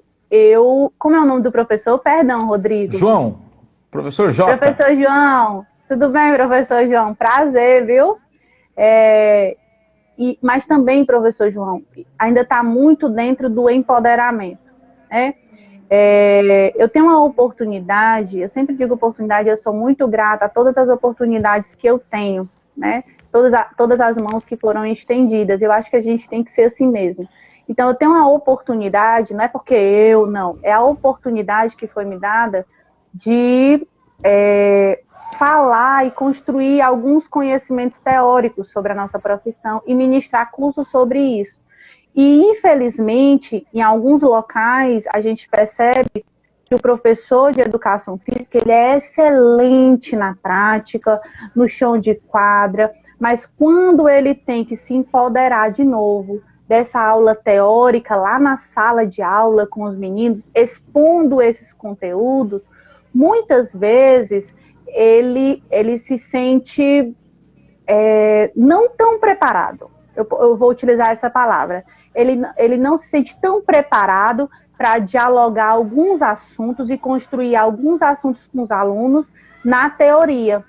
como é o nome do professor? Perdão, Rodrigo. João, professor Jota. Professor João, tudo bem, professor João? Prazer, viu? Mas também, professor João, ainda está muito dentro do empoderamento, né? Eu tenho uma oportunidade, eu sempre digo oportunidade, eu sou muito grata a todas as oportunidades que eu tenho, né? Todas as mãos que foram estendidas, eu acho que a gente tem que ser assim mesmo. Então, eu tenho uma oportunidade, não é porque é a oportunidade que foi me dada de falar e construir alguns conhecimentos teóricos sobre a nossa profissão e ministrar cursos sobre isso. E, infelizmente, em alguns locais, a gente percebe que o professor de educação física, ele é excelente na prática, no chão de quadra, mas quando ele tem que se empoderar de novo dessa aula teórica, lá na sala de aula com os meninos, expondo esses conteúdos, muitas vezes ele se sente não tão preparado. Eu vou utilizar essa palavra. Ele não se sente tão preparado para dialogar alguns assuntos e construir alguns assuntos com os alunos na teoria.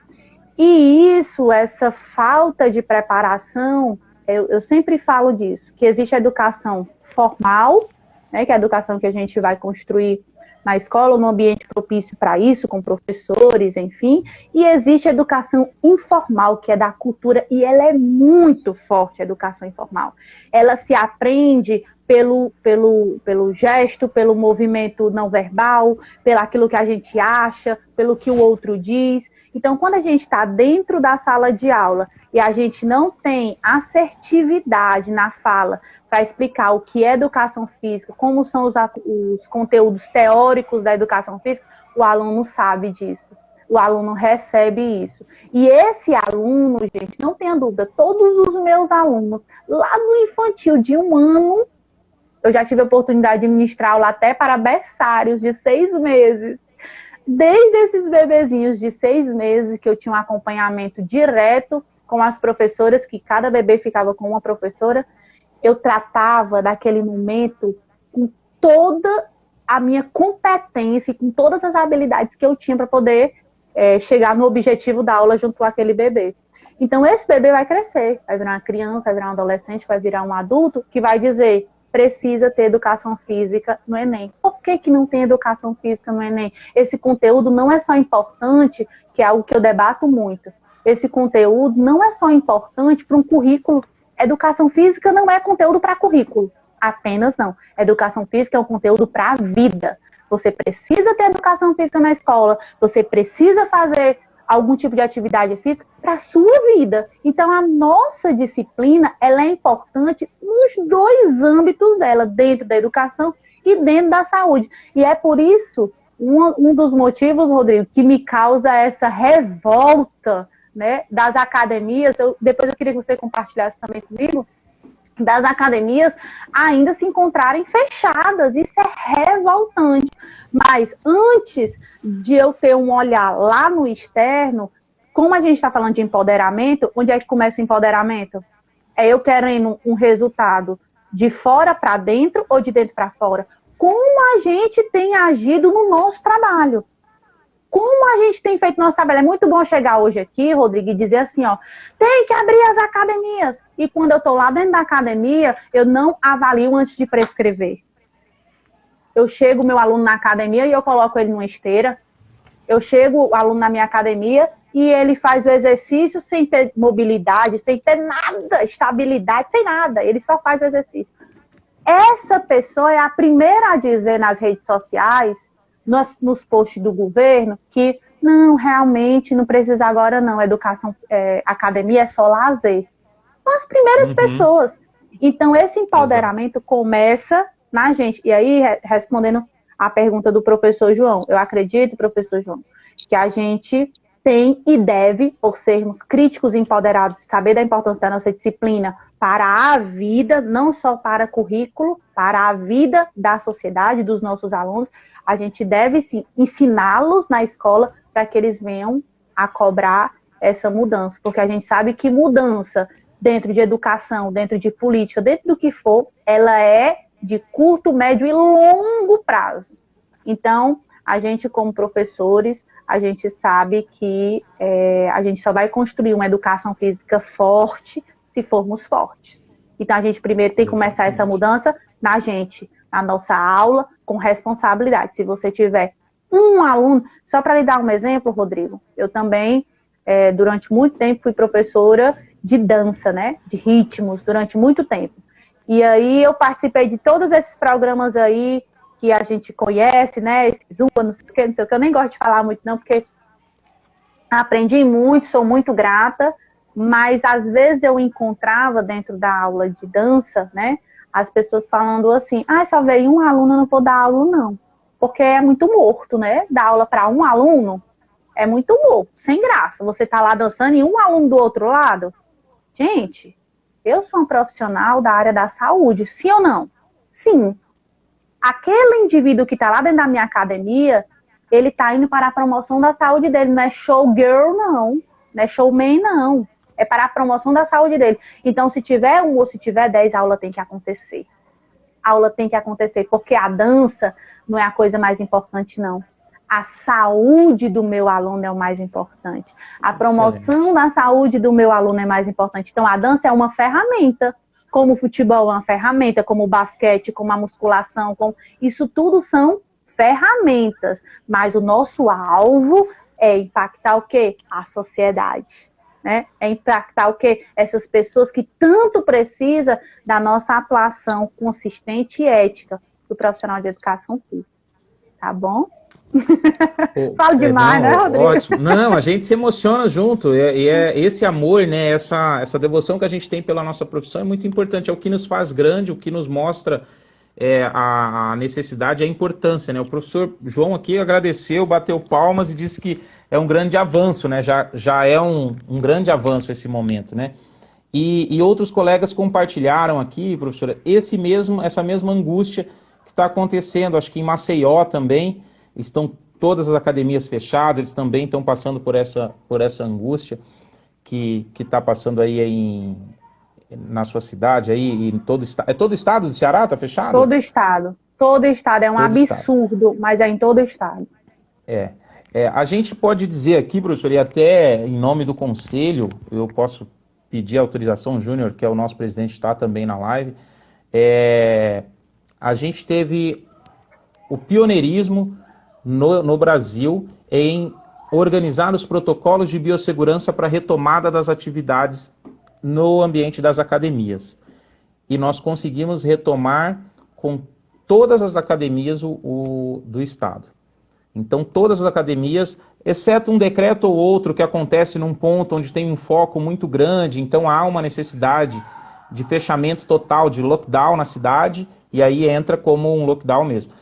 E essa falta de preparação, eu sempre falo disso, que existe a educação formal, né, que é a educação que a gente vai construir na escola, no ambiente propício para isso, com professores, enfim, e existe a educação informal, que é da cultura, e ela é muito forte, a educação informal. Ela se aprende pelo gesto, pelo movimento não verbal, pelo aquilo que a gente acha, pelo que o outro diz. Então, quando a gente está dentro da sala de aula e a gente não tem assertividade na fala para explicar o que é educação física, como são os conteúdos teóricos da educação física, o aluno sabe disso. O aluno recebe isso. E esse aluno, gente, não tenha dúvida, todos os meus alunos, lá no infantil de 1 ano, eu já tive a oportunidade de ministrar aula até para berçários de 6 meses. Desde esses bebezinhos de 6 meses, que eu tinha um acompanhamento direto com as professoras, que cada bebê ficava com uma professora, eu tratava daquele momento com toda a minha competência, com todas as habilidades que eu tinha para poder chegar no objetivo da aula junto com aquele bebê. Então, esse bebê vai crescer, vai virar uma criança, vai virar um adolescente, vai virar um adulto que vai dizer, precisa ter educação física no Enem. Por que que não tem educação física no Enem? Esse conteúdo não é só importante, que é algo que eu debato muito. Esse conteúdo não é só importante para um currículo. Educação física não é conteúdo para currículo, apenas não. Educação física é um conteúdo para a vida. Você precisa ter educação física na escola, você precisa fazer algum tipo de atividade física para a sua vida. Então, a nossa disciplina, ela é importante nos dois âmbitos dela, dentro da educação e dentro da saúde. E é por isso, um dos motivos, Rodrigo, que me causa essa revolta, né, das academias, depois eu queria que você compartilhasse também comigo, das academias ainda se encontrarem fechadas. Isso é revoltante. Mas antes de eu ter um olhar lá no externo, como a gente está falando de empoderamento, onde é que começa o empoderamento? É eu querendo um resultado de fora para dentro ou de dentro para fora? Como a gente tem agido no nosso trabalho? Como a gente tem feito nosso trabalho? É muito bom chegar hoje aqui, Rodrigo, e dizer assim, ó, tem que abrir as academias. E quando eu estou lá dentro da academia, eu não avalio antes de prescrever. Eu chego meu aluno na academia e eu coloco ele numa esteira. Eu chego o aluno na minha academia e ele faz o exercício sem ter mobilidade, sem ter nada, estabilidade, sem nada. Ele só faz o exercício. Essa pessoa é a primeira a dizer nas redes sociais, nos posts do governo, que não, realmente não precisa agora não, educação, academia é só lazer. São as primeiras pessoas. Então, esse empoderamento começa na gente. E aí, respondendo a pergunta do professor João, eu acredito, professor João, que a gente tem e deve, por sermos críticos e empoderados, saber da importância da nossa disciplina para a vida, não só para currículo, para a vida da sociedade, dos nossos alunos, a gente deve sim ensiná-los na escola para que eles venham a cobrar essa mudança, porque a gente sabe que mudança dentro de educação, dentro de política, dentro do que for, ela é de curto, médio e longo prazo. Então, a gente como professores, a gente sabe que a gente só vai construir uma educação física forte se formos fortes. Então, a gente primeiro tem que começar essa mudança na gente, na nossa aula, com responsabilidade. Se você tiver um aluno, só para lhe dar um exemplo, Rodrigo, eu também, durante muito tempo, fui professora de dança, né, de ritmos, durante muito tempo. E aí eu participei de todos esses programas aí que a gente conhece, né, Zumba, não sei o que, eu nem gosto de falar muito não, porque aprendi muito, sou muito grata, mas às vezes eu encontrava dentro da aula de dança, né, as pessoas falando assim, só veio um aluno, eu não vou dar aula não, porque é muito morto, né, dar aula para um aluno é muito morto, sem graça, você tá lá dançando e um aluno do outro lado. Gente, eu sou um profissional da área da saúde, sim ou não? Sim. Aquele indivíduo que está lá dentro da minha academia, ele está indo para a promoção da saúde dele, não é showgirl não, não é showman não, é para a promoção da saúde dele. Então, se tiver um ou se tiver 10, a aula tem que acontecer. A aula tem que acontecer, porque a dança não é a coisa mais importante não. A saúde do meu aluno é o mais importante. A promoção da saúde do meu aluno é mais importante. Então, a dança é uma ferramenta, como o futebol é uma ferramenta, como o basquete, como a musculação, isso tudo são ferramentas. Mas o nosso alvo é impactar o quê? A sociedade. Né? É impactar o quê? Essas pessoas que tanto precisam da nossa atuação consistente e ética do profissional de educação física. Tá bom? Falo demais, né, Rodrigo? Ótimo. Não, a gente se emociona junto. E esse amor, né, essa devoção que a gente tem pela nossa profissão é muito importante. É o que nos faz grande, o que nos mostra a necessidade e a importância, né? O professor João aqui agradeceu, bateu palmas e disse que é um grande avanço, né? Já é um grande avanço esse momento, né? E outros colegas compartilharam aqui, professora, essa mesma angústia que está acontecendo, acho que em Maceió também. Estão todas as academias fechadas, eles também estão passando por essa angústia que está passando aí na sua cidade, aí em todo estado. É todo o estado do Ceará está fechado? Todo estado é um absurdo, mas é em todo o estado. A gente pode dizer aqui, professor, e até em nome do conselho, eu posso pedir autorização, o Júnior, que é o nosso presidente, está também na live, a gente teve o pioneirismo no Brasil em organizar os protocolos de biossegurança para a retomada das atividades no ambiente das academias. E nós conseguimos retomar com todas as academias do Estado. Então, todas as academias, exceto um decreto ou outro que acontece num ponto onde tem um foco muito grande, então há uma necessidade de fechamento total, de lockdown na cidade, e aí entra como um lockdown mesmo.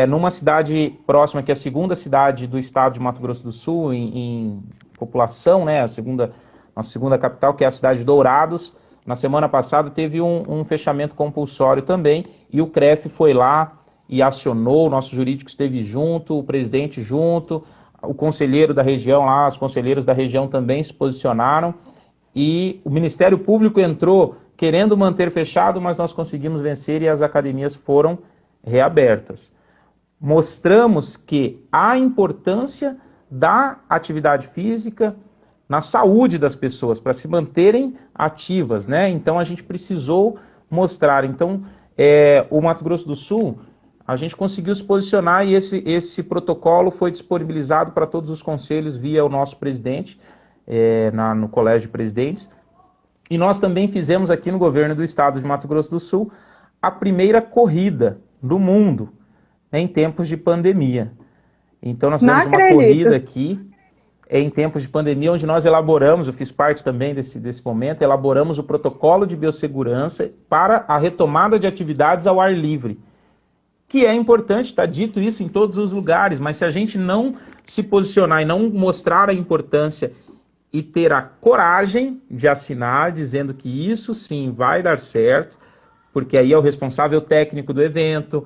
Numa cidade próxima, que é a segunda cidade do estado de Mato Grosso do Sul, em população, né, nossa segunda capital, que é a cidade de Dourados, na semana passada teve um fechamento compulsório também, e o CREF foi lá e acionou, o nosso jurídico esteve junto, o presidente junto, o conselheiro da região lá, os conselheiros da região também se posicionaram, e o Ministério Público entrou querendo manter fechado, mas nós conseguimos vencer e as academias foram reabertas. Mostramos que há importância da atividade física na saúde das pessoas, para se manterem ativas, né? Então a gente precisou mostrar. Então, o Mato Grosso do Sul, a gente conseguiu se posicionar e esse protocolo foi disponibilizado para todos os conselhos via o nosso presidente, no Colégio de Presidentes. E nós também fizemos aqui no governo do estado de Mato Grosso do Sul a primeira corrida do mundo em tempos de pandemia. Então nós fizemos uma corrida aqui em tempos de pandemia, onde nós elaboramos, eu fiz parte também desse momento, elaboramos o protocolo de biossegurança para a retomada de atividades ao ar livre, que é importante, está dito isso em todos os lugares, mas se a gente não se posicionar e não mostrar a importância e ter a coragem de assinar, dizendo que isso sim vai dar certo, porque aí é o responsável técnico do evento,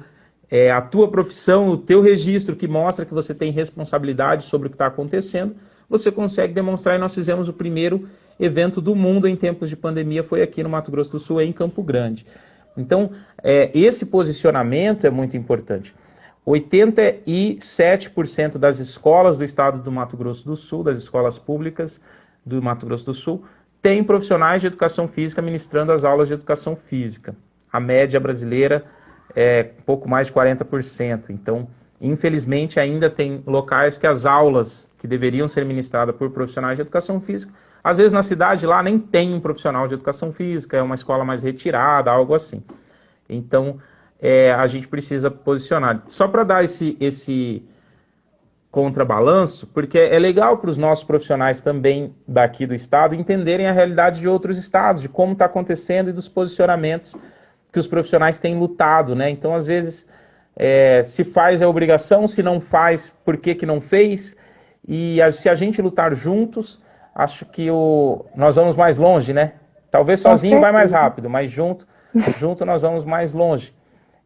é a tua profissão, o teu registro que mostra que você tem responsabilidade sobre o que está acontecendo, você consegue demonstrar, e nós fizemos o primeiro evento do mundo em tempos de pandemia, foi aqui no Mato Grosso do Sul, em Campo Grande. Então, esse posicionamento é muito importante. 87% das escolas do estado do Mato Grosso do Sul, das escolas públicas do Mato Grosso do Sul, têm profissionais de educação física ministrando as aulas de educação física. A média brasileira é pouco mais de 40%. Então, infelizmente, ainda tem locais que as aulas que deveriam ser ministradas por profissionais de educação física, às vezes na cidade lá nem tem um profissional de educação física, é uma escola mais retirada, algo assim. Então, a gente precisa posicionar. Só para dar esse contrabalanço, porque é legal para os nossos profissionais também daqui do estado entenderem a realidade de outros estados, de como está acontecendo e dos posicionamentos que os profissionais têm lutado, né? Então, às vezes, se faz é obrigação, se não faz, por que não fez? E se a gente lutar juntos, acho que nós vamos mais longe, né? Talvez sozinho vai mais rápido, mas junto nós vamos mais longe.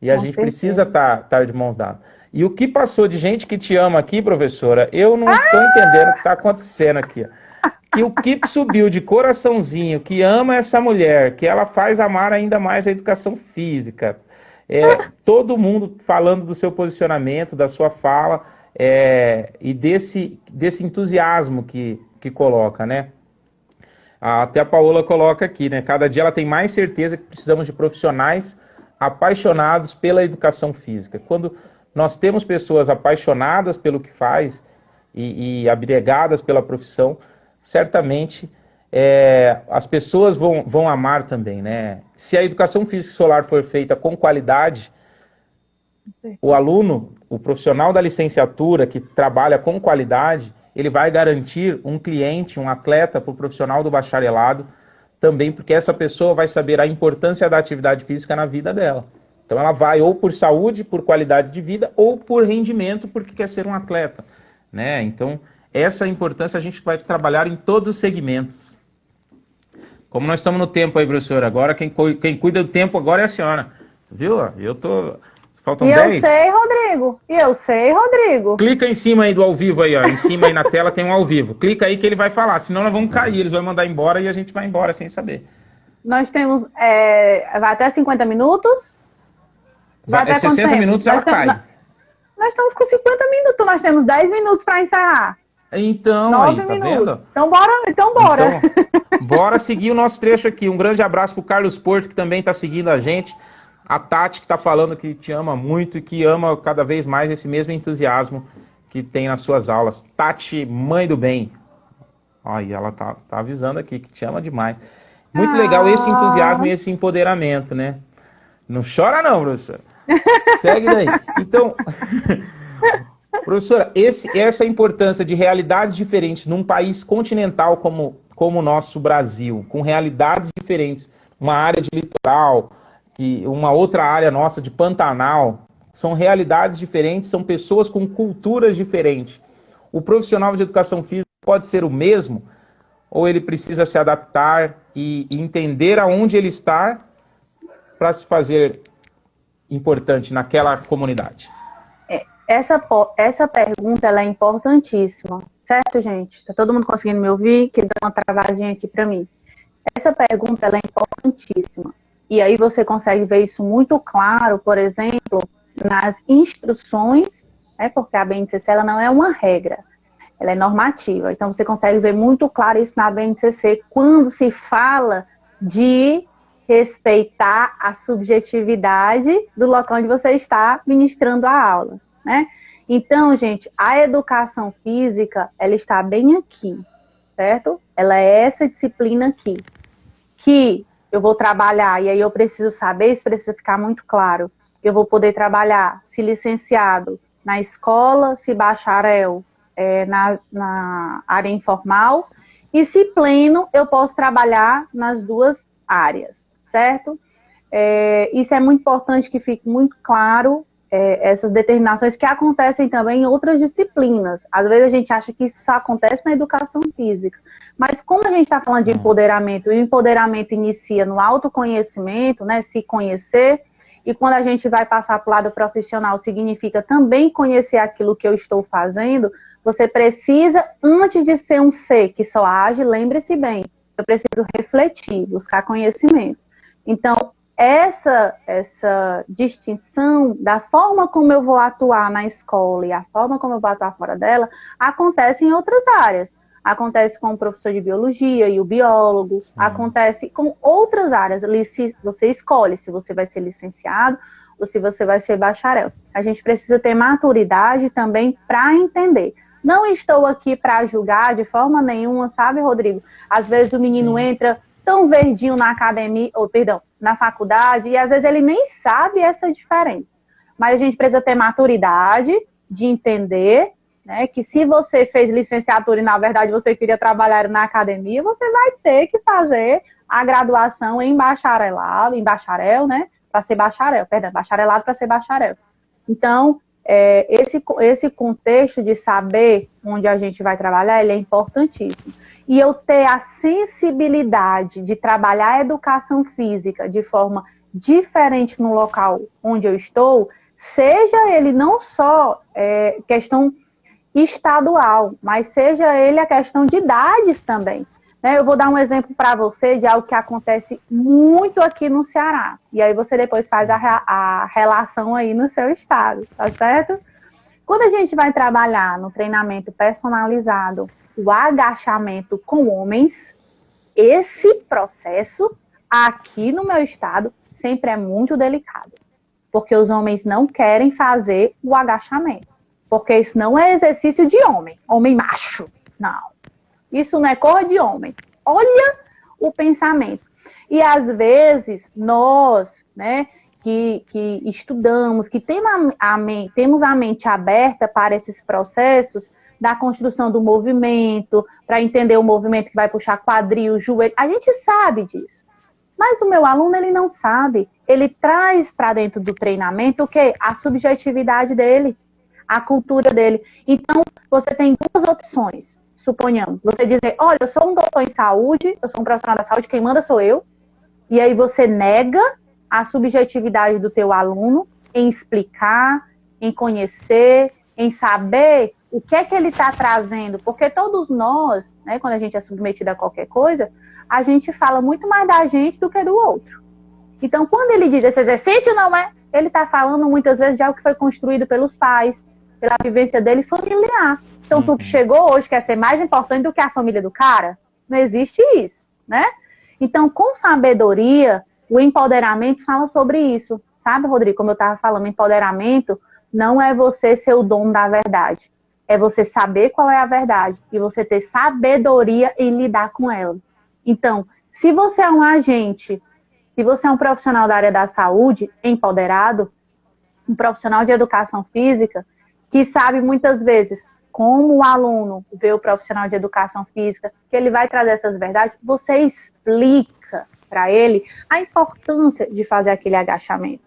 E a gente precisa estar de mãos dadas. E o que passou de gente que te ama aqui, professora, eu não estou entendendo o que está acontecendo aqui. Que o que subiu de coraçãozinho, que ama essa mulher, que ela faz amar ainda mais a educação física. Todo mundo falando do seu posicionamento, da sua fala, e desse entusiasmo que coloca, né? Até a Paola coloca aqui, né? Cada dia ela tem mais certeza que precisamos de profissionais apaixonados pela educação física. Quando nós temos pessoas apaixonadas pelo que faz e abnegadas pela profissão, certamente as pessoas vão amar também, né? Se a educação física solar for feita com qualidade, o aluno, o profissional da licenciatura que trabalha com qualidade, ele vai garantir um cliente, um atleta para o profissional do bacharelado, também porque essa pessoa vai saber a importância da atividade física na vida dela. Então ela vai ou por saúde, por qualidade de vida, ou por rendimento, porque quer ser um atleta, né? Então, essa importância a gente vai trabalhar em todos os segmentos. Como nós estamos no tempo aí, professora, agora quem cuida do tempo agora é a senhora. Viu? Faltam 10. Eu sei, Rodrigo. Clica em cima aí do ao vivo aí, ó. Em cima aí na tela tem um ao vivo. Clica aí que ele vai falar, senão nós vamos cair, eles vão mandar embora e a gente vai embora sem saber. Nós temos, vai até 50 minutos. Vai até 60 minutos ela cai. Nós estamos com 50 minutos, nós temos 10 minutos para encerrar. Então, 9 aí, tá minutos. vendo? Então, bora. Então, bora seguir o nosso trecho aqui. Um grande abraço pro Carlos Porto, que também está seguindo a gente. A Tati, que está falando que te ama muito e que ama cada vez mais esse mesmo entusiasmo que tem nas suas aulas. Tati, mãe do bem. Olha, ela tá avisando aqui que te ama demais. Muito legal esse entusiasmo e esse empoderamento, né? Não chora não, professora. Segue daí. Então, professora, essa importância de realidades diferentes num país continental como o nosso Brasil, com realidades diferentes, uma área de litoral, uma outra área nossa de Pantanal, são realidades diferentes, são pessoas com culturas diferentes. O profissional de educação física pode ser o mesmo, ou ele precisa se adaptar e entender aonde ele está para se fazer importante naquela comunidade? Essa pergunta ela é importantíssima, certo, gente? Está todo mundo conseguindo me ouvir? Que dá uma travadinha aqui para mim. Essa pergunta ela é importantíssima. E aí você consegue ver isso muito claro, por exemplo, nas instruções, porque a BNCC ela não é uma regra, ela é normativa. Então você consegue ver muito claro isso na BNCC quando se fala de respeitar a subjetividade do local onde você está ministrando a aula, né? Então, gente, a educação física, ela está bem aqui, certo? Ela é essa disciplina aqui, que eu vou trabalhar, e aí eu preciso saber, isso precisa ficar muito claro, eu vou poder trabalhar se licenciado na escola, se bacharel na área informal, e se pleno, eu posso trabalhar nas duas áreas, certo? Isso é muito importante que fique muito claro, essas determinações que acontecem também em outras disciplinas. Às vezes a gente acha que isso só acontece na educação física, mas como a gente está falando de empoderamento, e o empoderamento inicia no autoconhecimento, né, se conhecer, e quando a gente vai passar para o lado profissional, significa também conhecer aquilo que eu estou fazendo, você precisa, antes de ser um ser que só age, lembre-se bem, eu preciso refletir, buscar conhecimento. Então, essa distinção da forma como eu vou atuar na escola e a forma como eu vou atuar fora dela, acontece em outras áreas. Acontece com o professor de biologia e o biólogo, acontece com outras áreas. Você escolhe se você vai ser licenciado ou se você vai ser bacharel. A gente precisa ter maturidade também para entender. Não estou aqui para julgar de forma nenhuma, sabe, Rodrigo? Às vezes o menino entra tão verdinho na academia, na faculdade, e às vezes ele nem sabe essa diferença. Mas a gente precisa ter maturidade de entender, né, que se você fez licenciatura e na verdade você queria trabalhar na academia, você vai ter que fazer a graduação em bacharel, né, para ser bacharelado para ser bacharel. Então, esse contexto de saber onde a gente vai trabalhar, ele é importantíssimo. E eu ter a sensibilidade de trabalhar a educação física de forma diferente no local onde eu estou, seja ele não só questão estadual, mas seja ele a questão de idades também. Né? Eu vou dar um exemplo para você de algo que acontece muito aqui no Ceará. E aí você depois faz a relação aí no seu estado, tá certo? Quando a gente vai trabalhar no treinamento personalizado, o agachamento com homens, esse processo aqui no meu estado sempre é muito delicado. Porque os homens não querem fazer o agachamento. Porque isso não é exercício de homem macho. Não. Isso não é cor de homem. Olha o pensamento. E às vezes nós, né, que estudamos, que temos a mente aberta para esses processos da construção do movimento, para entender o movimento que vai puxar quadril, joelho, a gente sabe disso. Mas o meu aluno, ele não sabe. Ele traz para dentro do treinamento o quê? A subjetividade dele, a cultura dele. Então, você tem duas opções, suponhamos. Você dizer, olha, eu sou um doutor em saúde, eu sou um profissional da saúde, quem manda sou eu. E aí você nega a subjetividade do teu aluno em explicar, em conhecer, em saber o que é que ele está trazendo. Porque todos nós, né, quando a gente é submetido a qualquer coisa, a gente fala muito mais da gente do que do outro. Então, quando ele diz, esse exercício não é ele está falando muitas vezes de algo que foi construído pelos pais, pela vivência dele familiar. Então, tu que chegou hoje quer ser mais importante do que a família do cara? Não existe isso, né? Então, com sabedoria, o empoderamento fala sobre isso. Sabe, Rodrigo, como eu estava falando, empoderamento não é você ser o dono da verdade. É você saber qual é a verdade e você ter sabedoria em lidar com ela. Então, se você é um agente, se você é um profissional da área da saúde, empoderado, um profissional de educação física, que sabe muitas vezes como o aluno vê o profissional de educação física, que ele vai trazer essas verdades, você explica para ele a importância de fazer aquele agachamento.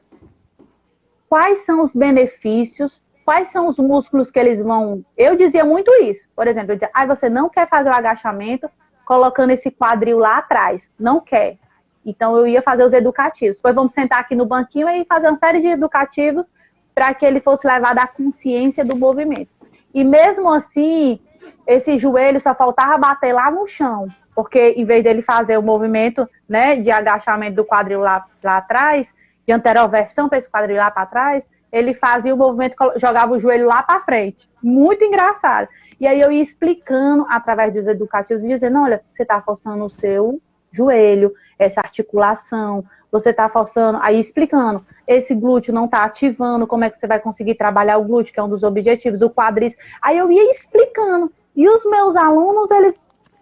Quais são os benefícios, quais são os músculos que eles vão... Eu dizia muito isso. Por exemplo, eu dizia, você não quer fazer o agachamento colocando esse quadril lá atrás. Não quer. Então, eu ia fazer os educativos. Depois vamos sentar aqui no banquinho e fazer uma série de educativos para que ele fosse levado à consciência do movimento. E mesmo assim, esse joelho só faltava bater lá no chão, porque em vez dele fazer o movimento, né, de agachamento do quadril lá atrás, de anteroversão para esse quadril lá para trás, ele fazia o movimento, jogava o joelho lá para frente. Muito engraçado. E aí eu ia explicando através dos educativos, dizendo, olha, você está forçando o seu joelho, essa articulação, você está forçando, aí explicando, esse glúteo não está ativando, como é que você vai conseguir trabalhar o glúteo, que é um dos objetivos, o quadríceps. Aí eu ia explicando. E os meus alunos, eles,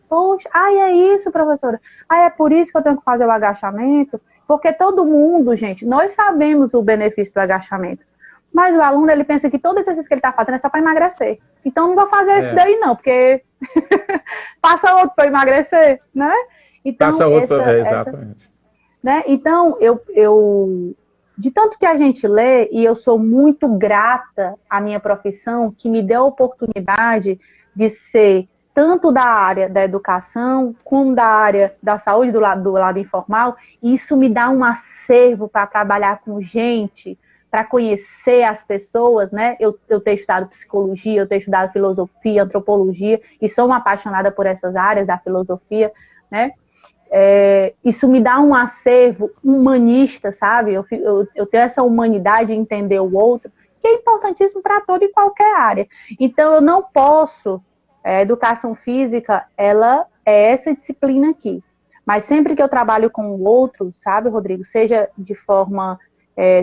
poxa, é isso, professora. É por isso que eu tenho que fazer o agachamento. Porque todo mundo, gente, nós sabemos o benefício do agachamento. Mas o aluno, ele pensa que todo exercício que ele está fazendo é só para emagrecer. Então, não vou fazer esse daí não, porque passa outro para emagrecer, né? Então, passa outro, exatamente. Né? Então, eu de tanto que a gente lê, e eu sou muito grata à minha profissão, que me deu a oportunidade de ser tanto da área da educação, como da área da saúde, do lado informal, e isso me dá um acervo para trabalhar com gente, para conhecer as pessoas, né? Eu tenho estudado psicologia, eu tenho estudado filosofia, antropologia, e sou uma apaixonada por essas áreas da filosofia, né? Isso me dá um acervo humanista, sabe? Eu tenho essa humanidade de entender o outro, que é importantíssimo para toda e qualquer área. Então, eu não posso... A educação física, ela é essa disciplina aqui. Mas sempre que eu trabalho com o outro, sabe, Rodrigo? Seja de forma,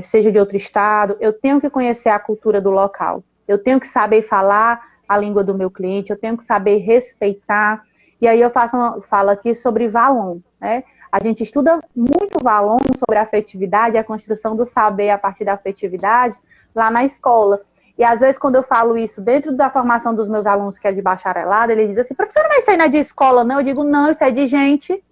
seja de outro estado, eu tenho que conhecer a cultura do local. Eu tenho que saber falar a língua do meu cliente, eu tenho que saber respeitar. E aí eu falo aqui sobre Valon, né? A gente estuda muito Valon sobre a afetividade, a construção do saber a partir da afetividade, lá na escola. E às vezes, quando eu falo isso dentro da formação dos meus alunos, que é de bacharelado, ele diz assim, professora, mas isso aí não é de escola, não? Eu digo, não, isso é de gente.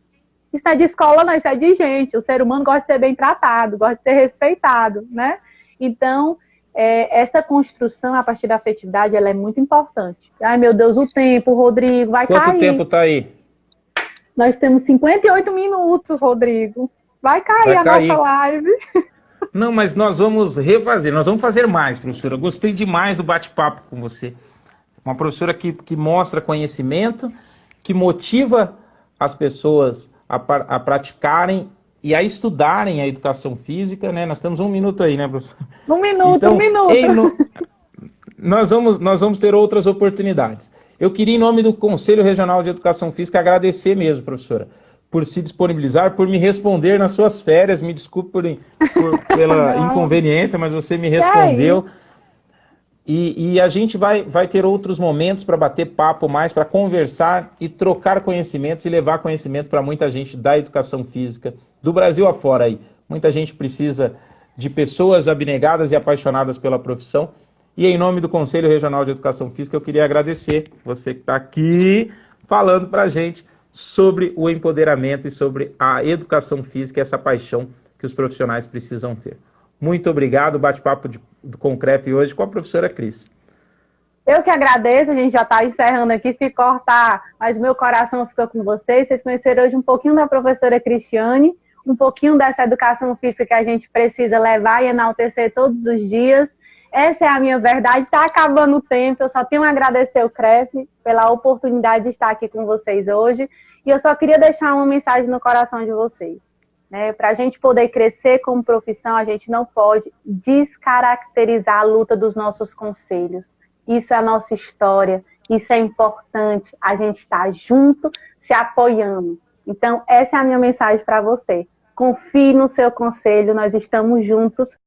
Isso não é de escola, não, isso é de gente. O ser humano gosta de ser bem tratado, gosta de ser respeitado, né? Então, essa construção a partir da afetividade, ela é muito importante. Ai, meu Deus, o tempo, Rodrigo, vai cair. Quanto tempo tá aí? Nós temos 58 minutos, Rodrigo. Vai cair a nossa live. Não, mas nós vamos refazer, nós vamos fazer mais, professora. Eu gostei demais do bate-papo com você. Uma professora que mostra conhecimento, que motiva as pessoas a praticarem e a estudarem a educação física, né? Nós temos um minuto aí, né, professora? Um minuto, então, nós vamos ter outras oportunidades. Eu queria, em nome do Conselho Regional de Educação Física, agradecer mesmo, professora, por se disponibilizar, por me responder nas suas férias. Me desculpe pela inconveniência, mas você me respondeu. E a gente vai ter outros momentos para bater papo mais, para conversar e trocar conhecimentos e levar conhecimento para muita gente da educação física, do Brasil afora aí. Muita gente precisa de pessoas abnegadas e apaixonadas pela profissão. E em nome do Conselho Regional de Educação Física, eu queria agradecer você que está aqui falando para a gente sobre o empoderamento e sobre a educação física, essa paixão que os profissionais precisam ter. Muito obrigado, bate-papo com o CREF hoje com a professora Cris. Eu que agradeço, a gente já está encerrando aqui, se cortar, mas meu coração fica com vocês. Vocês conheceram hoje um pouquinho da professora Cristiane, um pouquinho dessa educação física que a gente precisa levar e enaltecer todos os dias. Essa é a minha verdade, está acabando o tempo, eu só tenho a agradecer ao CREF pela oportunidade de estar aqui com vocês hoje, e eu só queria deixar uma mensagem no coração de vocês. né? Para a gente poder crescer como profissão, a gente não pode descaracterizar a luta dos nossos conselhos. Isso é a nossa história, isso é importante, a gente está junto, se apoiando. Então, essa é a minha mensagem para você. Confie no seu conselho, nós estamos juntos